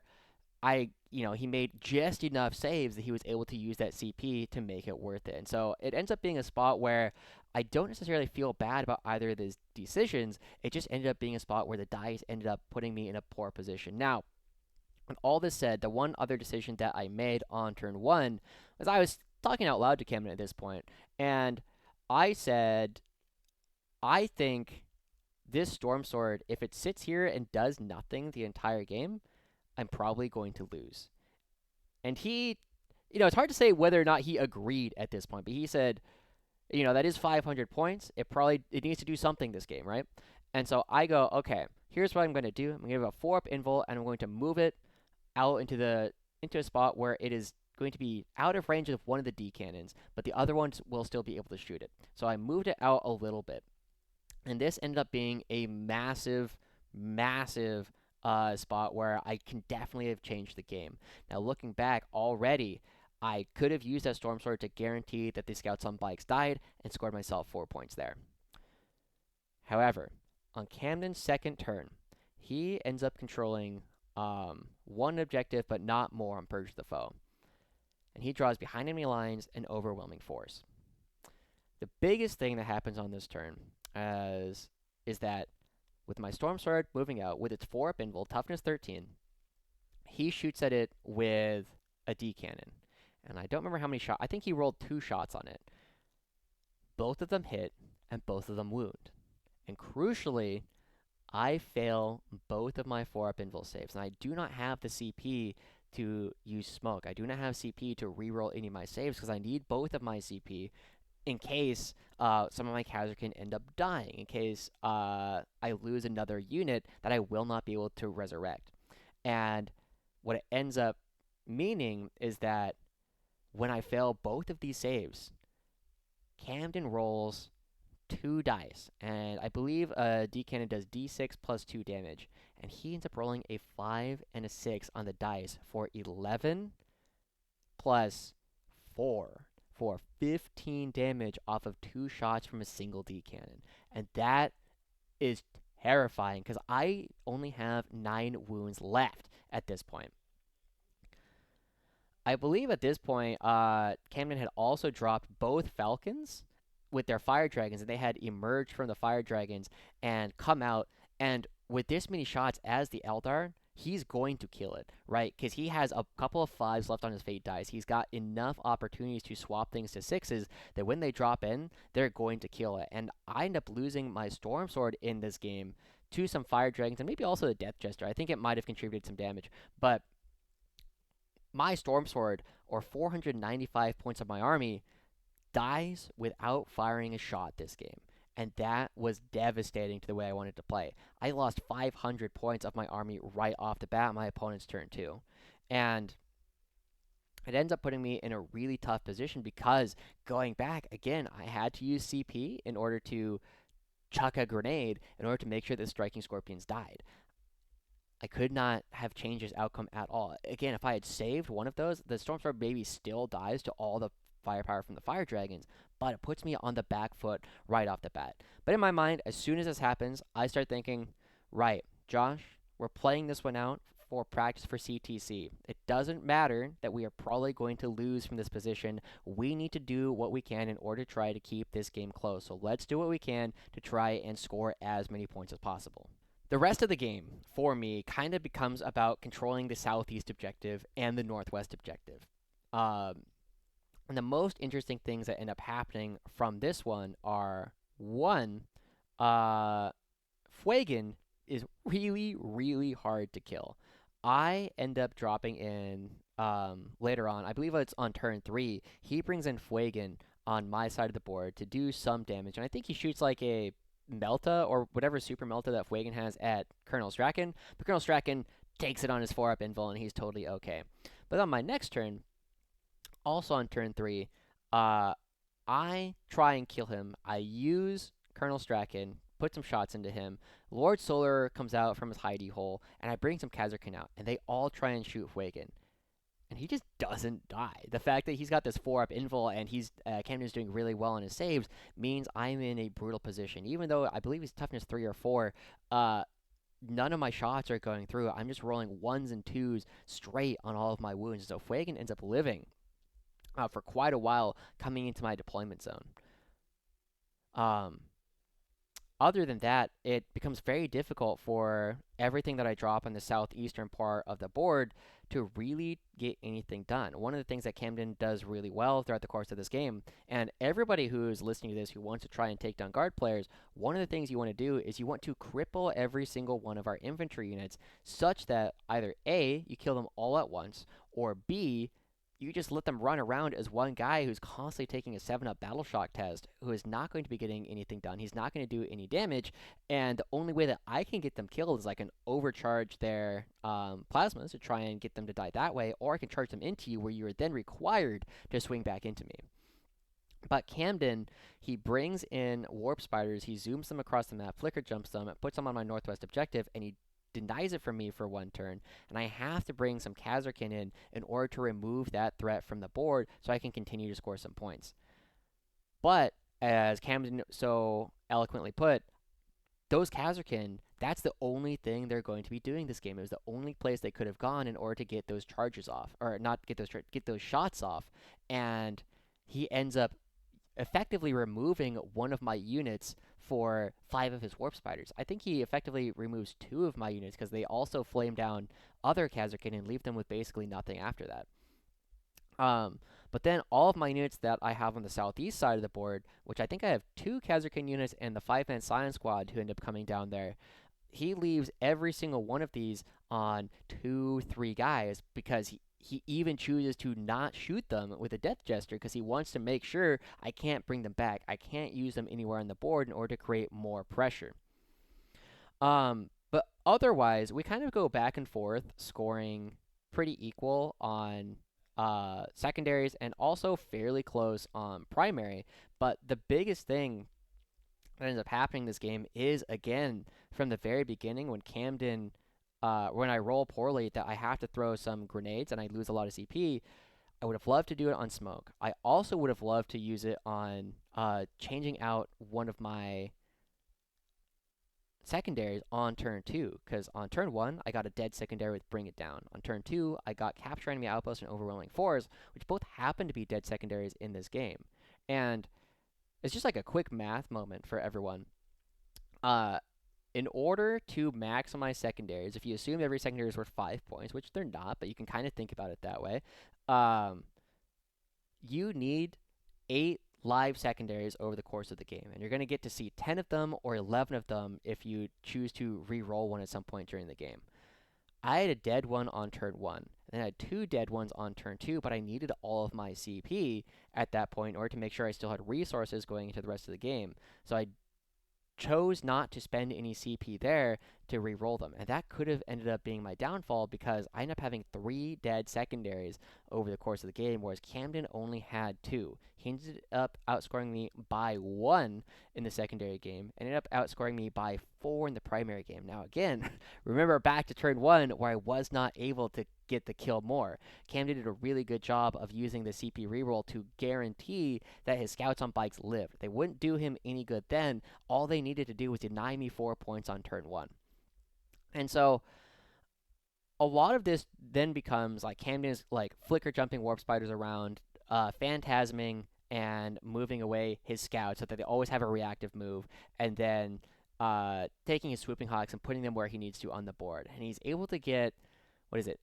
he made just enough saves that he was able to use that CP to make it worth it. And so it ends up being a spot where I don't necessarily feel bad about either of these decisions. It just ended up being a spot where the dice ended up putting me in a poor position. Now, when all this said, the one other decision that I made on turn 1 was I was talking out loud to Cameron at this point, and I said, I think this Stormsword, if it sits here and does nothing the entire game, I'm probably going to lose. And he, it's hard to say whether or not he agreed at this point, but he said, that is 500 points. It needs to do something this game, right? And so I go, okay, here's what I'm going to do. I'm going to give a 4-up invul, and I'm going to move it out into a spot where it is going to be out of range of one of the D cannons, but the other ones will still be able to shoot it. So I moved it out a little bit. And this ended up being a massive, massive spot where I can definitely have changed the game. Now, looking back already, I could have used that Stormsword to guarantee that the scouts on bikes died and scored myself 4 points there. However, on Camden's second turn, he ends up controlling one objective, but not more on Purge the Foe. And he draws behind enemy lines an overwhelming force. The biggest thing that happens on this turn is that with my Stormsword moving out with its 4-up invul, toughness 13, he shoots at it with a D cannon. And I don't remember how many shots. I think he rolled 2 shots on it. Both of them hit, and both of them wound. And crucially, I fail both of my 4-up invul saves. And I do not have the CP to use smoke. I do not have CP to reroll any of my saves because I need both of my CP in case some of my Kasrkin end up dying, in case I lose another unit that I will not be able to resurrect. And what it ends up meaning is that when I fail both of these saves, Camden rolls 2 dice, and I believe D cannon does D6 plus 2 damage, and he ends up rolling a 5 and a 6 on the dice for 11 plus 4 for 15 damage off of 2 shots from a single D cannon. And that is terrifying because I only have 9 wounds left at this point. I believe at this point, Camden had also dropped both Falcons with their Fire Dragons, and they had emerged from the Fire Dragons and come out. And with this many shots as the Eldar, he's going to kill it, right? Because he has a couple of fives left on his fate dice. He's got enough opportunities to swap things to sixes that when they drop in, they're going to kill it. And I end up losing my Stormsword in this game to some Fire Dragons and maybe also the Death Jester. I think it might have contributed some damage, but my Stormsword, or 495 points of my army, dies without firing a shot this game. And that was devastating to the way I wanted to play. I lost 500 points of my army right off the bat, my opponent's turn 2. And it ends up putting me in a really tough position because going back, again, I had to use CP in order to chuck a grenade in order to make sure the Striking Scorpions died. I could not have changed his outcome at all. Again, if I had saved one of those, the Stormsword maybe still dies to all the firepower from the Fire Dragons, but it puts me on the back foot right off the bat. But in my mind, as soon as this happens, I start thinking, right, Josh, we're playing this one out for practice for CTC. It doesn't matter that we are probably going to lose from this position. We need to do what we can in order to try to keep this game close. So let's do what we can to try and score as many points as possible. The rest of the game, for me, kind of becomes about controlling the southeast objective and the northwest objective. And the most interesting things that end up happening from this one are, one, Fuegan is really, really hard to kill. I end up dropping in later on, I believe it's on turn 3, he brings in Fuegan on my side of the board to do some damage, and I think he shoots like a Melta or whatever super Melta that Fuegan has at Colonel Straken, but Colonel Straken takes it on his 4-up invul and he's totally okay. But on my next turn, also on turn 3, I try and kill him. I use Colonel Straken, put some shots into him. Lord Solar comes out from his hidey hole, and I bring some Kasrkin out, and they all try and shoot Fuegan. And he just doesn't die. The fact that he's got this 4-up invul and he's Camden's doing really well on his saves means I'm in a brutal position. Even though I believe he's toughness 3 or 4, none of my shots are going through. I'm just rolling 1s and 2s straight on all of my wounds. So Fuegan ends up living for quite a while coming into my deployment zone. Other than that, it becomes very difficult for everything that I drop on the southeastern part of the board to really get anything done. One of the things that Camden does really well throughout the course of this game, and everybody who's listening to this who wants to try and take down guard players, one of the things you want to do is you want to cripple every single one of our infantry units such that either A, you kill them all at once, or B, you just let them run around as one guy who's constantly taking a 7-up battle shock test, who is not going to be getting anything done. He's not going to do any damage, and the only way that I can get them killed is I can overcharge their plasmas to try and get them to die that way, or I can charge them into you where you are then required to swing back into me. But Camden, he brings in warp spiders, he zooms them across the map, flicker jumps them, puts them on my northwest objective, and he denies it from me for one turn, and I have to bring some Kasrkin in order to remove that threat from the board so I can continue to score some points. But, as Camden so eloquently put, those Kasrkin, that's the only thing they're going to be doing this game. It was the only place they could have gone in order to get those charges off, or not get those shots off, and he ends up effectively removing one of my units for 5 of his warp spiders. I think he effectively removes 2 of my units because they also flame down other Kasrkin and leave them with basically nothing after that. But then all of my units that I have on the southeast side of the board, which I think I have 2 Kasrkin units and the 5-man Scion Squad who end up coming down there, he leaves every single one of these on 2-3 guys because he even chooses to not shoot them with a Death Jester because he wants to make sure I can't bring them back. I can't use them anywhere on the board in order to create more pressure. But otherwise, we kind of go back and forth, scoring pretty equal on secondaries and also fairly close on primary. But the biggest thing that ends up happening in this game is, again, from the very beginning when Camden when I roll poorly that I have to throw some grenades and I lose a lot of CP, I would have loved to do it on smoke. I also would have loved to use it on changing out one of my secondaries on turn 2, because on turn 1, I got a dead secondary with Bring It Down. On turn 2, I got Capture Enemy Outpost and Overwhelming Force, which both happen to be dead secondaries in this game. And it's just like a quick math moment for everyone. in order to maximize secondaries, if you assume every secondary is worth 5 points, which they're not, but you can kind of think about it that way, um, you need 8 live secondaries over the course of the game. And you're going to get to see 10 of them or 11 of them if you choose to re-roll one at some point during the game. I had a dead one on turn 1, and then I had 2 dead ones on turn 2, but I needed all of my CP at that point in order to make sure I still had resources going into the rest of the game. So I chose not to spend any CP there to re-roll them. And that could have ended up being my downfall because I ended up having 3 dead secondaries over the course of the game, whereas Camden only had 2. He ended up outscoring me by 1 in the secondary game, and ended up outscoring me by 4 in the primary game. Now, again, remember back to turn 1 where I was not able to get the kill more. Camden did a really good job of using the CP reroll to guarantee that his scouts on bikes lived. They wouldn't do him any good then. All they needed to do was deny me 4 points on turn 1. And so a lot of this then becomes like Camden is like flicker jumping warp spiders around, phantasming and moving away his scouts so that they always have a reactive move, and then taking his swooping hawks and putting them where he needs to on the board. And he's able to get, what is it?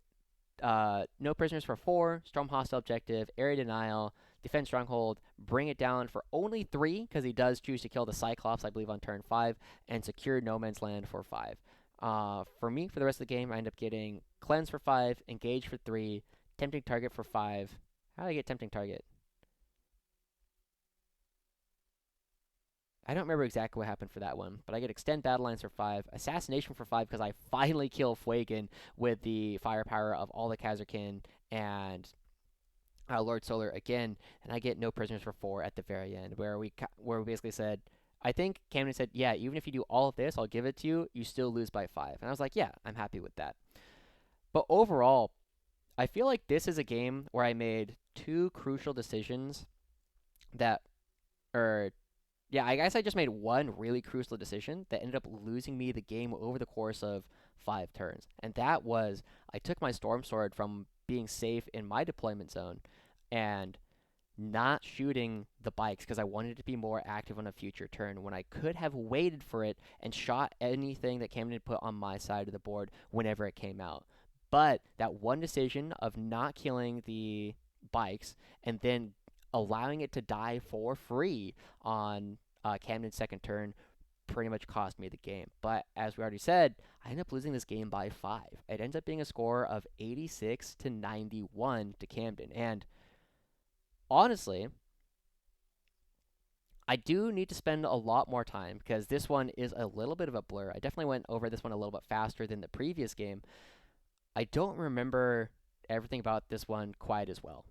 No prisoners for 4, storm hostile objective, area denial, defend stronghold, bring it down for only 3 because he does choose to kill the Cyclops, I believe, on turn 5, and secure no man's land for 5. For me, for the rest of the game, I end up getting cleanse for 5, engage for 3, tempting target for 5. How did I get tempting target? I don't remember exactly what happened for that one, but I get extend battle lines for 5, assassination for 5 because I finally kill Fuegan with the firepower of all the Kasrkin and Lord Solar again, and I get no prisoners for 4 at the very end, where we basically said, I think Camden said, yeah, even if you do all of this, I'll give it to you. You still lose by 5, and I was like, yeah, I'm happy with that. But overall, I feel like this is a game where I made 2 crucial decisions that are yeah, I guess I just made one really crucial decision that ended up losing me the game over the course of 5 turns. And that was I took my Stormsword from being safe in my deployment zone and not shooting the bikes because I wanted to be more active on a future turn when I could have waited for it and shot anything that Camden put on my side of the board whenever it came out. But that one decision of not killing the bikes and then allowing it to die for free on Camden's second turn pretty much cost me the game. But as we already said, I ended up losing this game by 5. It ends up being a score of 86 to 91 to Camden. And honestly, I do need to spend a lot more time because this one is a little bit of a blur. I definitely went over this one a little bit faster than the previous game. I don't remember everything about this one quite as well.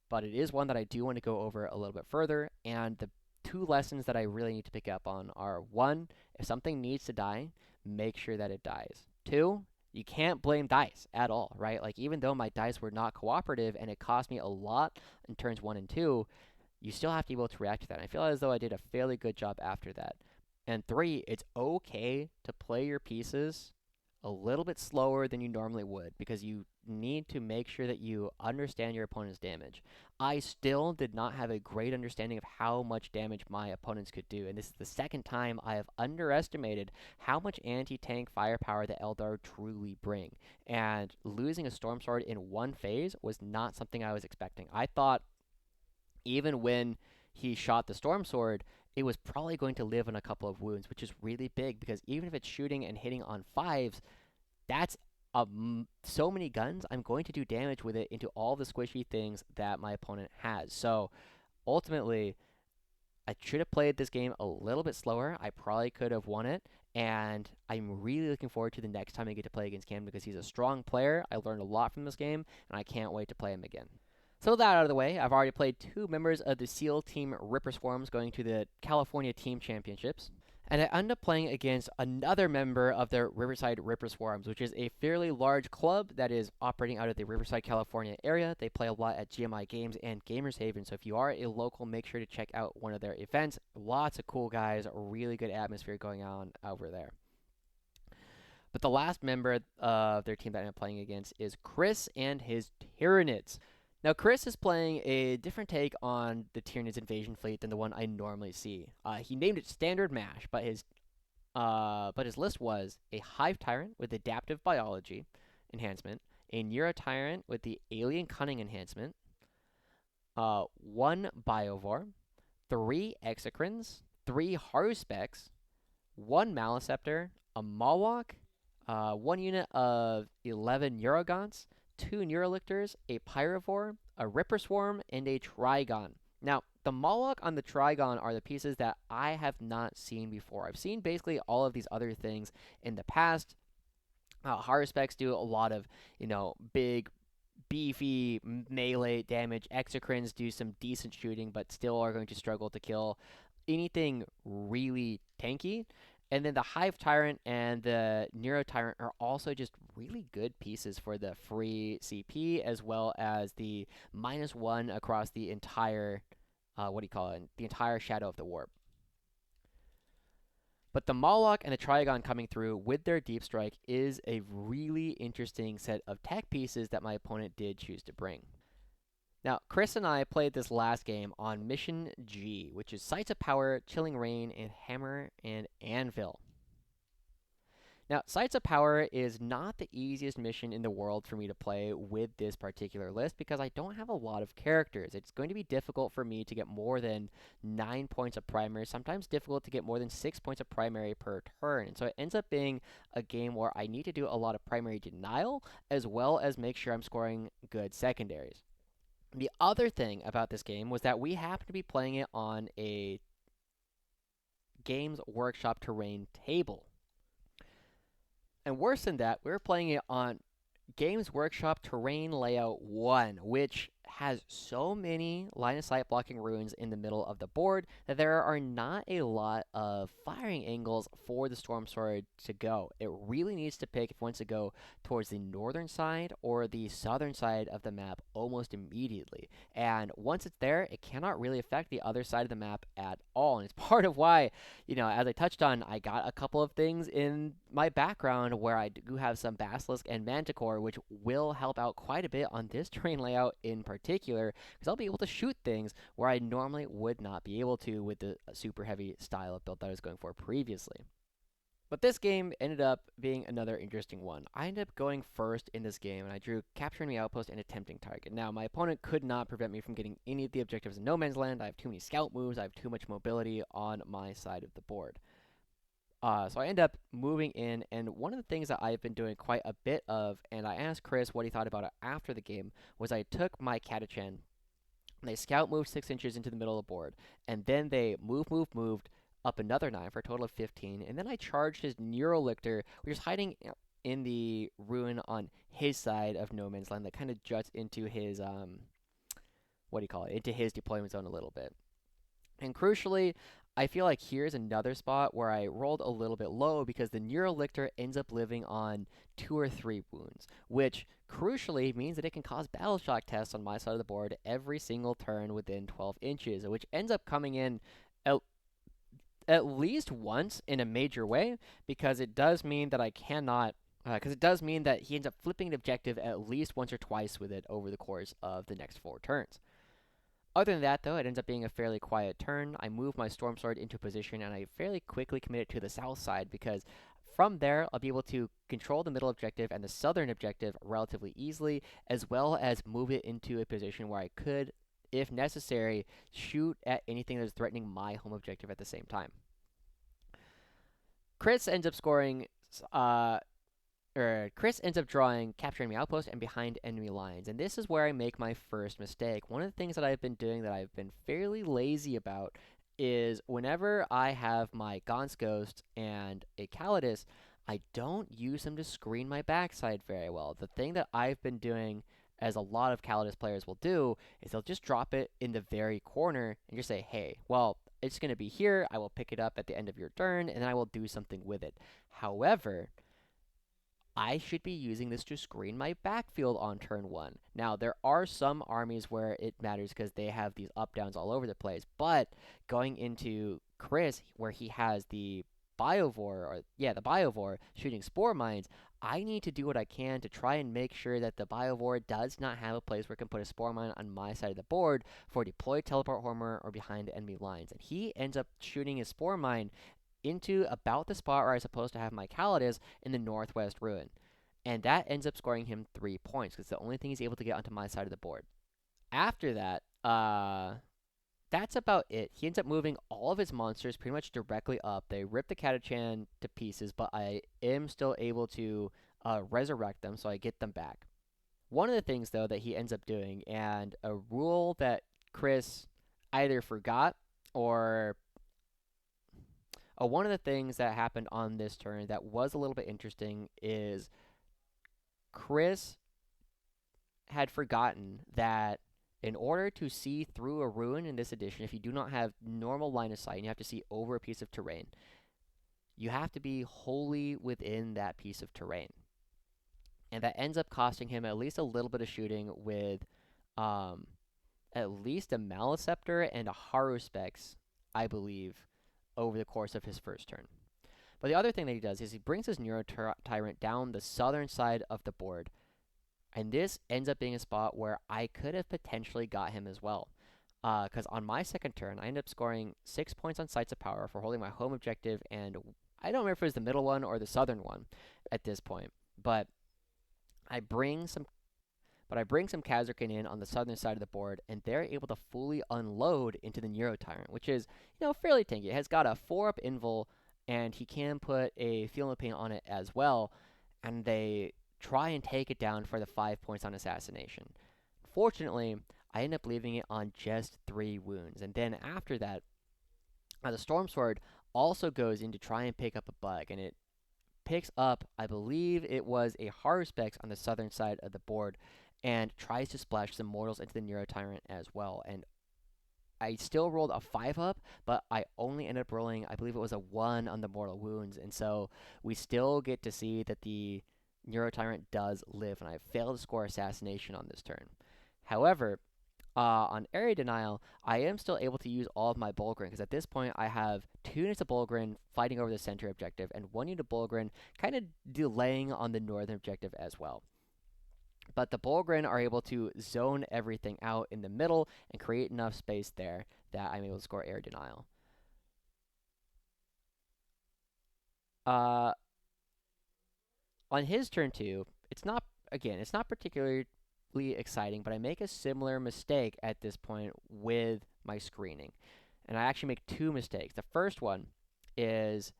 But it is one that I do want to go over a little bit further. And the 2 lessons that I really need to pick up on are 1, if something needs to die, make sure that it dies. 2, you can't blame dice at all, right? Like, even though my dice were not cooperative and it cost me a lot in turns 1 and 2, you still have to be able to react to that. And I feel as though I did a fairly good job after that. And 3, it's okay to play your pieces a little bit slower than you normally would because you need to make sure that you understand your opponent's damage. I still did not have a great understanding of how much damage my opponents could do, and this is the second time I have underestimated how much anti-tank firepower the Eldar truly bring. And losing a Stormsword in one phase was not something I was expecting. I thought even when he shot the Stormsword, it was probably going to live on a couple of wounds, which is really big because even if it's shooting and hitting on 5s, that's so many guns. I'm going to do damage with it into all the squishy things that my opponent has. So ultimately, I should have played this game a little bit slower. I probably could have won it. And I'm really looking forward to the next time I get to play against Cam because he's a strong player. I learned a lot from this game, and I can't wait to play him again. So with that out of the way, I've already played 2 members of the SEAL team Ripperswarms going to the California Team Championships. And I end up playing against another member of the Riverside Ripperswarms, which is a fairly large club that is operating out of the Riverside, California area. They play a lot at GMI Games and Gamers Haven, so if you are a local, make sure to check out one of their events. Lots of cool guys, really good atmosphere going on over there. But the last member of their team that I'm playing against is Chris and his Tyranids. Now, Chris is playing a different take on the Tyranids invasion fleet than the one I normally see. He named it Standard Mash, but his But his list was a Hive Tyrant with Adaptive Biology enhancement, a Neurotyrant with the Alien Cunning enhancement, one Biovore, three Exocrines, three Haruspecs, one Maliceptor, a Mawok, one unit of 11 Neurogaunts, two Neurolictors, a Pyrovore, a Ripperswarm, and a Trigon. Now, the Mawok on the Trigon are the pieces that I have not seen before. I've seen basically all of these other things in the past. Haruspecs do a lot of, big, beefy melee damage. Exocrines do some decent shooting, but still are going to struggle to kill anything really tanky. And then the Hive Tyrant and the Neuro Tyrant are also just really good pieces for the free CP, as well as the -1 across the entire, the entire Shadow of the Warp. But the Mawok and the Trigon coming through with their Deep Strike is a really interesting set of tech pieces that my opponent did choose to bring. Now, Chris and I played this last game on Mission G, which is Sights of Power, Chilling Rain, and Hammer and Anvil. Now, Sights of Power is not the easiest mission in the world for me to play with this particular list because I don't have a lot of characters. It's going to be difficult for me to get more than 9 points of primary, sometimes difficult to get more than 6 points of primary per turn. And so it ends up being a game where I need to do a lot of primary denial as well as make sure I'm scoring good secondaries. The other thing about this game was that we happened to be playing it on a Games Workshop terrain table. And worse than that, we were playing it on Games Workshop Terrain Layout 1, which has so many line of sight blocking ruins in the middle of the board that there are not a lot of firing angles for the Stormsword to go. It really needs to pick if it wants to go towards the northern side or the southern side of the map almost immediately. And once it's there, it cannot really affect the other side of the map at all. And it's part of why, as I touched on, I got a couple of things in my background where I do have some Basilisk and Manticore, which will help out quite a bit on this terrain layout in particular, because I'll be able to shoot things where I normally would not be able to with the super heavy style of build that I was going for previously. But this game ended up being another interesting one. I ended up going first in this game, and I drew Capturing the Outpost and Attempting Target. Now, my opponent could not prevent me from getting any of the objectives in No Man's Land. I have too many scout moves. I have too much mobility on my side of the board. So I end up moving in, and one of the things that I've been doing quite a bit of, and I asked Chris what he thought about it after the game, was I took my Catachan, and they scout moved 6 inches into the middle of the board, and then they moved up another 9 for a total of 15, and then I charged his Neurolictor, which is hiding in the ruin on his side of No Man's Land that kind of juts into his, into his deployment zone a little bit. And crucially, I feel like here's another spot where I rolled a little bit low because the Neurolictor ends up living on 2 or 3 wounds, which crucially means that it can cause battle shock tests on my side of the board every single turn within 12 inches, which ends up coming in at least once in a major way, because it does mean that I cannot because it does mean that he ends up flipping an objective at least once or twice with it over the course of the next 4 turns. Other than that, though, it ends up being a fairly quiet turn. I move my Stormsword into position, and I fairly quickly commit it to the south side, because from there, I'll be able to control the middle objective and the southern objective relatively easily, as well as move it into a position where I could, if necessary, shoot at anything that is threatening my home objective at the same time. Chris ends up scoring Chris ends up drawing Capturing the Outpost and Behind Enemy Lines, and this is where I make my first mistake. One of the things that I've been doing that I've been fairly lazy about is whenever I have my Gaunt's Ghost and a Callidus, I don't use them to screen my backside very well. The thing that I've been doing, as a lot of Callidus players will do, is they'll just drop it in the very corner and just say, hey, well, it's going to be here, I will pick it up at the end of your turn, and then I will do something with it. However, I should be using this to screen my backfield on turn 1. Now, there are some armies where it matters because they have these up-downs all over the place, but going into Chris, where he has the Biovore shooting Spore Mines, I need to do what I can to try and make sure that the Biovore does not have a place where it can put a Spore Mine on my side of the board for deployed Teleport Horror or behind enemy lines. And he ends up shooting his Spore Mine into about the spot where I was supposed to have my Callidus in the northwest ruin. And that ends up scoring him 3 points, because it's the only thing he's able to get onto my side of the board. After that, that's about it. He ends up moving all of his monsters pretty much directly up. They rip the Catachan to pieces, but I am still able to resurrect them, so I get them back. One of the things, though, that he ends up doing, and a rule that Chris either forgot or one of the things that happened on this turn that was a little bit interesting is Chris had forgotten that in order to see through a ruin in this edition, if you do not have normal line of sight and you have to see over a piece of terrain, you have to be wholly within that piece of terrain. And that ends up costing him at least a little bit of shooting with at least a Maleceptor and a Haruspex, I believe, over the course of his first turn. But the other thing that he does is he brings his Neuro-Tyrant down the southern side of the board, and this ends up being a spot where I could have potentially got him as well. Because on my second turn, I end up scoring 6 points on Sights of Power for holding my home objective, and I don't remember if it was the middle one or the southern one at this point. But I bring some Kasrkin in on the southern side of the board, and they're able to fully unload into the Neuro-Tyrant, which is, fairly tanky. It has got a 4-up invul, and he can put a Feel No Pain on it as well, and they try and take it down for the 5 points on Assassination. Fortunately, I end up leaving it on just 3 wounds, and then after that, the Stormsword also goes in to try and pick up a bug, and it picks up, I believe it was a Haruspex on the southern side of the board, and tries to splash some mortals into the Neuro-Tyrant as well. And I still rolled a 5-up, but I only ended up rolling, I believe it was a 1 on the mortal wounds, and so we still get to see that the Neuro-Tyrant does live, and I failed to score Assassination on this turn. However, on Area Denial, I am still able to use all of my Bullgryn, because at this point I have 2 units of Bullgryn fighting over the center objective, and 1 unit of Bullgryn kind of delaying on the northern objective as well. But the Bullgryn are able to zone everything out in the middle and create enough space there that I'm able to score Air Denial. On his turn 2, it's not particularly exciting, but I make a similar mistake at this point with my screening. And I actually make 2 mistakes. The first one is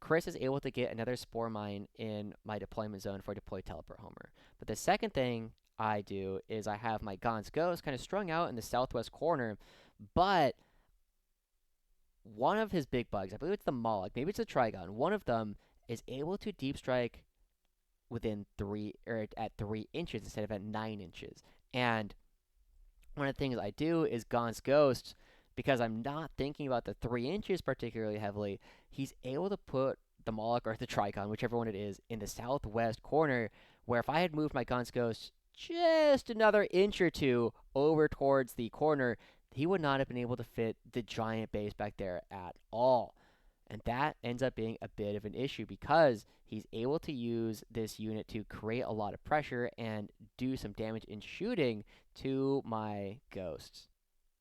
Chris is able to get another Spore Mine in my deployment zone for Deploy Teleport Homer. But the second thing I do is I have my Gaunt's Ghost kind of strung out in the southwest corner, but one of his big bugs, I believe it's the Moloch, maybe it's the Trigon, one of them is able to deep strike within 3 or at 3 inches instead of at 9 inches. And one of the things I do is Gaunt's Ghost, because I'm not thinking about the 3 inches particularly heavily, he's able to put the Moloch or the Trigon, whichever one it is, in the southwest corner, where if I had moved my Gaunt's Ghost just another inch or 2 over towards the corner, he would not have been able to fit the giant base back there at all. And that ends up being a bit of an issue, because he's able to use this unit to create a lot of pressure and do some damage in shooting to my ghosts.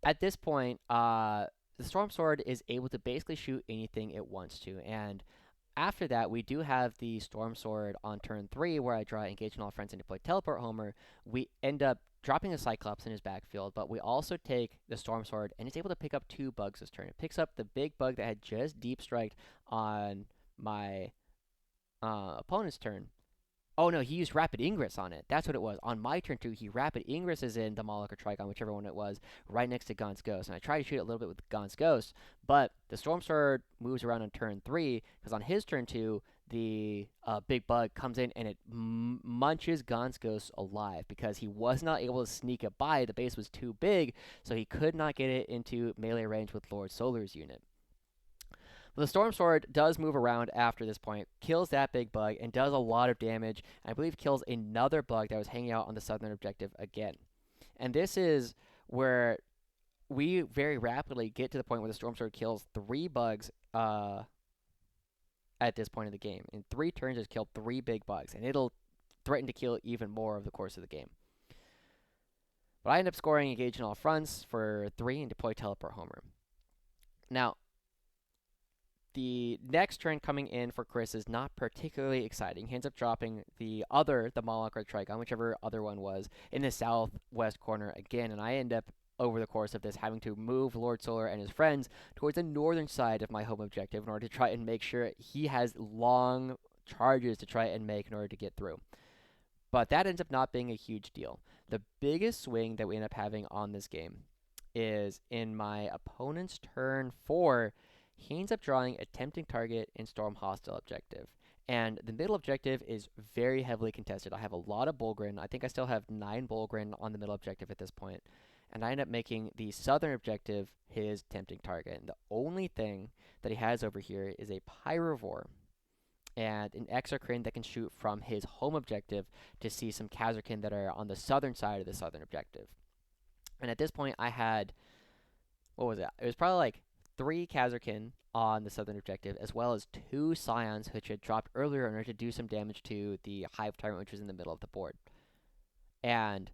At this point, the Stormsword is able to basically shoot anything it wants to, and after that, we do have the Stormsword on turn 3, where I draw Engage on All Friends and deploy Teleport Homer. We end up dropping a Cyclops in his backfield, but we also take the Stormsword, and it's able to pick up 2 bugs this turn. It picks up the big bug that had just deep striked on my opponent's turn. Oh no, he used Rapid Ingress on it. That's what it was. On my turn 2, he Rapid Ingresses in the Moloch or Trigon, whichever one it was, right next to Gaunt's Ghost. And I try to shoot it a little bit with Gaunt's Ghost, but the Stormsword moves around on turn 3, because on his turn 2, the big bug comes in and it munches Gaunt's Ghost alive, because he was not able to sneak it by. The base was too big, so he could not get it into melee range with Lord Solar's unit. The Stormsword does move around after this point, kills that big bug, and does a lot of damage. I believe kills another bug that was hanging out on the southern objective again. And this is where we very rapidly get to the point where the Stormsword kills 3 bugs at this point in the game. In 3 turns, it's killed 3 big bugs, and it'll threaten to kill even more over the course of the game. But I end up scoring Engage on All Fronts for 3 and deploy Teleport Homer. Now, The next turn coming in for Chris is not particularly exciting. He ends up dropping the Moloch or Trigon, whichever other one was, in the southwest corner again, and I end up, over the course of this, having to move Lord Solar and his friends towards the northern side of my home objective in order to try and make sure he has long charges to try and make in order to get through. But that ends up not being a huge deal. The biggest swing that we end up having on this game is in my opponent's turn 4. He ends up drawing a tempting target in Storm Hostile objective. And the middle objective is very heavily contested. I have a lot of Bullgryn. I think I still have 9 Bullgryn on the middle objective at this point. And I end up making the southern objective his tempting target. And the only thing that he has over here is a Pyrovore and an Kasrkin that can shoot from his home objective to see some Kasrkin that are on the southern side of the southern objective. And at this point, I had, what was it? It was probably like 3 Kasrkin on the southern objective, as well as 2 Scions, which had dropped earlier in order to do some damage to the Hive Tyrant, which was in the middle of the board. And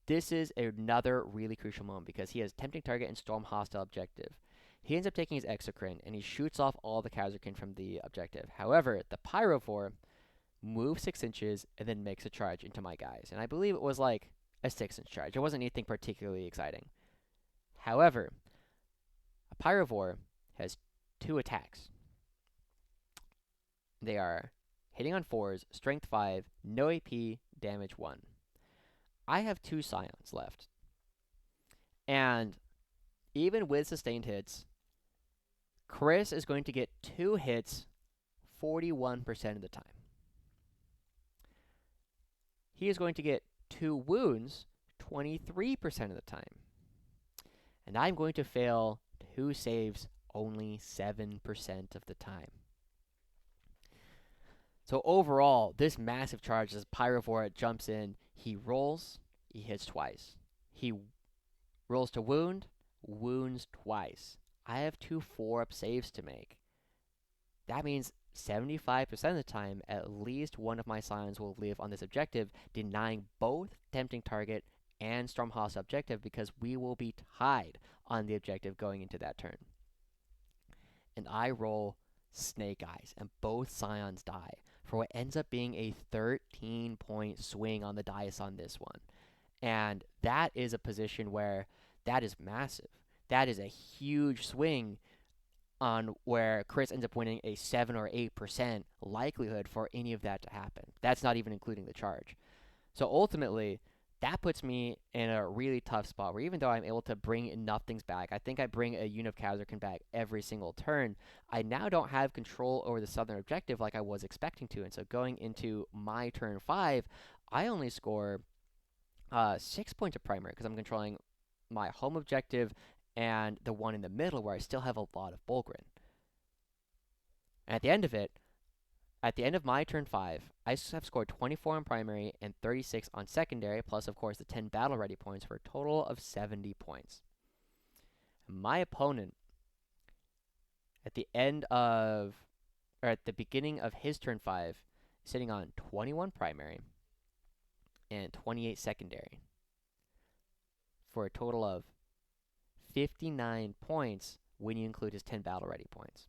this is another really crucial moment, because he has tempting target and Storm Hostile objective. He ends up taking his Kasrkin, and he shoots off all the Kasrkin from the objective. However, the Pyrovore moves 6 inches and then makes a charge into my guys. And I believe it was like a 6-inch charge. It wasn't anything particularly exciting. However, a Pyrovore has 2 attacks. They are hitting on 4s, strength 5, no AP, damage 1. I have 2 Scions left. And even with sustained hits, Chris is going to get 2 hits 41% of the time. He is going to get 2 wounds 23% of the time. And I'm going to fail 2 saves only 7% of the time. So overall, this massive charge, as Pyrovore jumps in, he rolls, he hits twice. He rolls to wound, wounds twice. I have 2 4-up saves to make. That means 75% of the time, at least one of my Scions will live on this objective, denying both tempting target and Storm Hostile objective, because we will be tied on the objective going into that turn. And I roll Snake Eyes, and both Scions die, for what ends up being a 13-point swing on the dice on this one. And that is a position where that is massive. That is a huge swing on where Chris ends up winning a 7 or 8% likelihood for any of that to happen. That's not even including the charge. So ultimately, that puts me in a really tough spot where, even though I'm able to bring enough things back, I think I bring a unit of Kasrkin back every single turn, I now don't have control over the southern objective like I was expecting to. And so going into my turn 5, I only score 6 points of primary, because I'm controlling my home objective and the one in the middle where I still have a lot of Bullgryn. And at the end of it, at the end of my turn 5, I have scored 24 on primary and 36 on secondary, plus, of course, the 10 battle ready points, for a total of 70 points. My opponent, at the beginning of his turn 5, is sitting on 21 primary and 28 secondary, for a total of 59 points when you include his 10 battle ready points.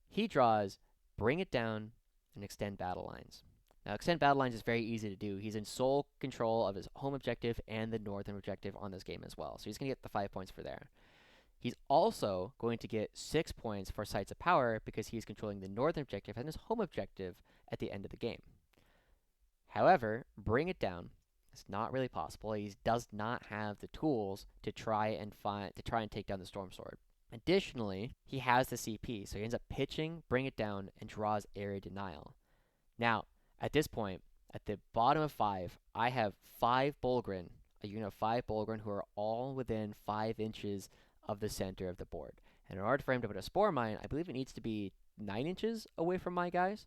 He draws Bring It Down and Extend Battle Lines. Now, Extend Battle Lines is very easy to do. He's in sole control of his home objective and the northern objective on this game as well, so he's going to get the 5 points for there. He's also going to get 6 points for Sites of Power, because he's controlling the northern objective and his home objective at the end of the game. However, Bring It Down, it's not really possible. He does not have the tools to try and take down the Stormsword. Additionally, he has the CP, so he ends up pitching Bring It Down and draws Area Denial. Now, at this point, at the bottom of 5, I have 5 Bullgryn, a unit of 5 Bullgryn who are all within 5 inches of the center of the board. And in order for him to put a Spore Mine, I believe it needs to be 9 inches away from my guys,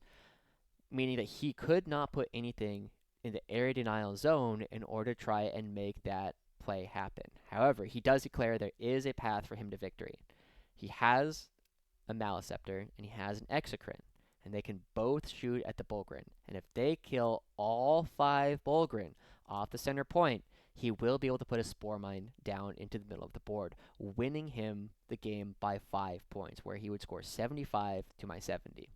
meaning that he could not put anything in the Area Denial zone in order to try and make that play happen. However, he does declare there is a path for him to victory. He has a Maliceptor and he has an Kasrkin, and they can both shoot at the Bullgryn. And if they kill all 5 Bullgryn off the center point, he will be able to put a Spore Mine down into the middle of the board, winning him the game by 5 points, where he would score 75 to my 70.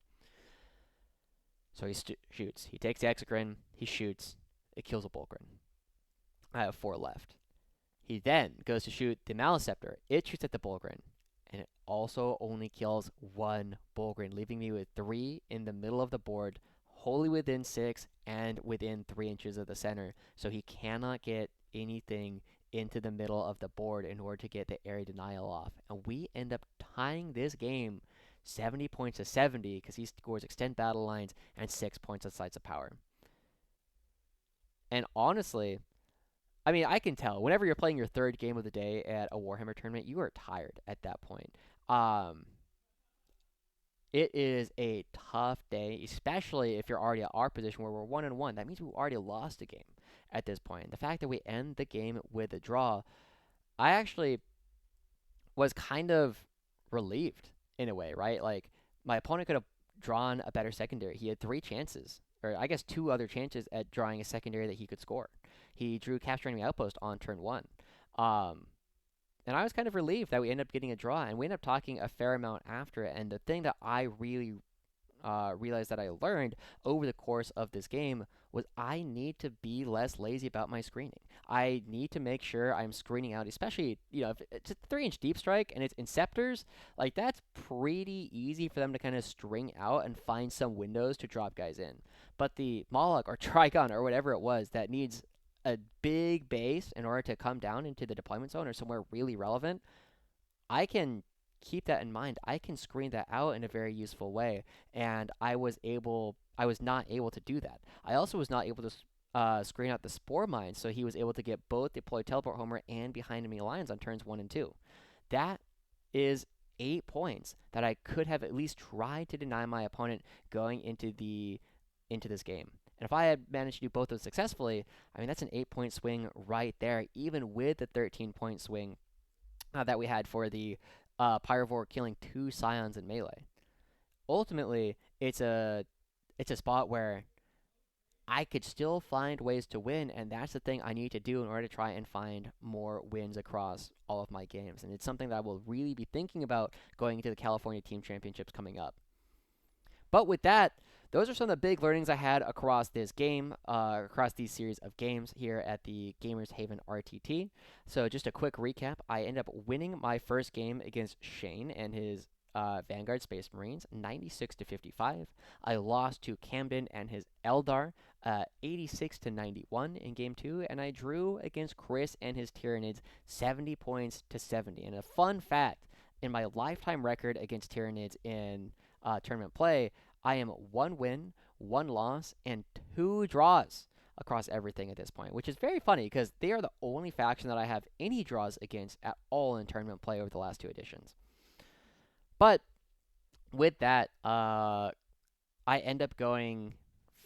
So he shoots. He takes the Kasrkin, he shoots, it kills a Bullgryn. I have 4 left. He then goes to shoot the Maleceptor. It shoots at the Bullgryn, and it also only kills 1 Bullgryn, leaving me with 3 in the middle of the board, wholly within 6 and within 3 inches of the center. So he cannot get anything into the middle of the board in order to get the area denial off. And we end up tying this game 70 points to 70 because he scores extend battle lines and 6 points on sites of power. And honestly, I mean, I can tell whenever you're playing your 3rd game of the day at a Warhammer tournament, you are tired at that point. It is a tough day, especially if you're already at our position where we're 1-1. That means we've already lost a game at this point. The fact that we end the game with a draw, I actually was kind of relieved in a way, right? Like, my opponent could have drawn a better secondary. He had 3 chances, or I guess 2 other chances at drawing a secondary that he could score. He drew Capture Enemy Outpost on turn 1. And I was kind of relieved that we ended up getting a draw, and we ended up talking a fair amount after it. And the thing that I really realized that I learned over the course of this game was I need to be less lazy about my screening. I need to make sure I'm screening out, especially, if it's a 3-inch deep strike and it's Inceptors, like that's pretty easy for them to kind of string out and find some windows to drop guys in. But the Moloch or Trigon or whatever it was that needs a big base in order to come down into the deployment zone or somewhere really relevant, I can keep that in mind. I can screen that out in a very useful way, and I was not able to do that. I also was not able to screen out the Spore Mine, so he was able to get both deploy teleport homer and behind enemy lines on turns 1 and 2. That is 8 points that I could have at least tried to deny my opponent going into this game. And if I had managed to do both of those successfully, I mean, that's an 8-point swing right there, even with the 13-point swing that we had for the Pyrovore killing 2 Scions in melee. Ultimately, it's a spot where I could still find ways to win, and that's the thing I need to do in order to try and find more wins across all of my games. And it's something that I will really be thinking about going into the California Team Championships coming up. But with that, those are some of the big learnings I had across this game, across these series of games here at the Gamers Haven RTT. So just a quick recap, I ended up winning my first game against Shane and his Vanguard Space Marines, 96-55. I lost to Camden and his Eldar, 86-91 in Game 2, and I drew against Chris and his Tyranids, 70 points to 70. And a fun fact, in my lifetime record against Tyranids in tournament play, I am 1 win, 1 loss, and 2 draws across everything at this point, which is very funny because they are the only faction that I have any draws against at all in tournament play over the last 2 editions. But with that, I end up going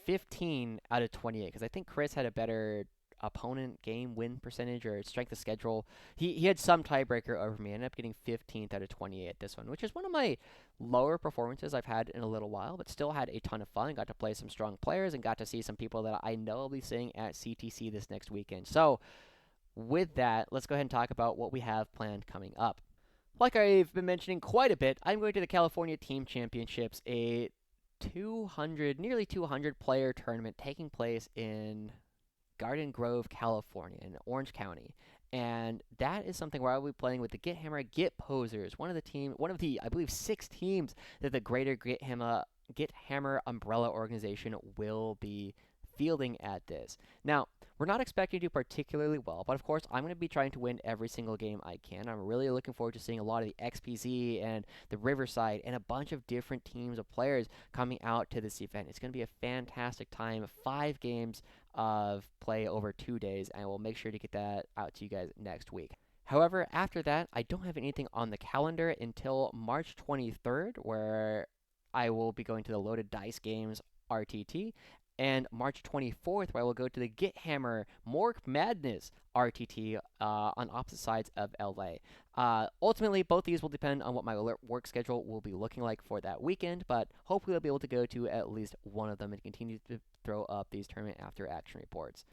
15 out of 28 because I think Chris had a better opponent game win percentage or strength of schedule. He had some tiebreaker over me. I ended up getting 15th out of 28 this one, which is one of my lower performances I've had in a little while, but still had a ton of fun. Got to play some strong players and got to see some people that I know will be seeing at CTC this next weekend. So with that, let's go ahead and talk about what we have planned coming up. Like I've been mentioning quite a bit, I'm going to the California Team Championships, a nearly 200 player tournament taking place in Garden Grove, California, in Orange County. And that is something where I will be playing with the Get Hammer Get Posers, one of the I believe 6 teams that the greater Get Hammer umbrella organization will be fielding at this. Now, we're not expecting to do particularly well, but of course, I'm going to be trying to win every single game I can. I'm really looking forward to seeing a lot of the XPZ and the Riverside and a bunch of different teams of players coming out to this event. It's going to be a fantastic time. 5 games of play over 2 days, and we'll make sure to get that out to you guys next week. However, after that, I don't have anything on the calendar until March 23rd, where I will be going to the Loaded Dice Games RTT, and March 24th, where I will go to the Get Hammer Mork Madness RTT on opposite sides of LA. Ultimately, both these will depend on what my work schedule will be looking like for that weekend, but hopefully I'll be able to go to at least one of them and continue to throw up these tournament after action reports.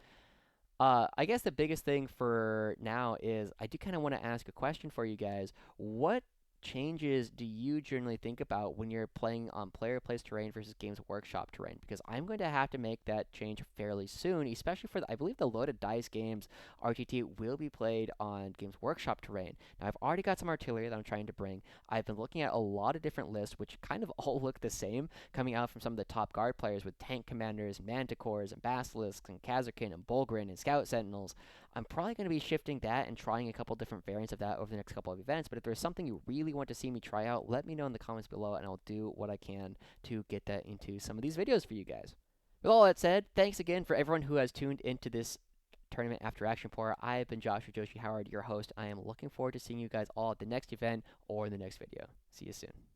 I guess the biggest thing for now is I do kind of want to ask a question for you guys. What changes do you generally think about when you're playing on player place terrain versus Games Workshop terrain? Because I'm going to have to make that change fairly soon, especially for I believe the loaded dice games RTT will be played on Games Workshop terrain. Now I've already got some artillery that I'm trying to bring. I've been looking at a lot of different lists, which kind of all look the same, coming out from some of the top guard players with tank commanders, manticores, and basilisks, and Kasrkin, and Bullgryn, and scout sentinels. I'm probably going to be shifting that and trying a couple different variants of that over the next couple of events. But if there's something you really want to see me try out, let me know in the comments below, and I'll do what I can to get that into some of these videos for you guys. With all that said, thanks again for everyone who has tuned into this tournament after action pour. I have been Joshua Joshi Howard, your host. I am looking forward to seeing you guys all at the next event or in the next video. See you soon.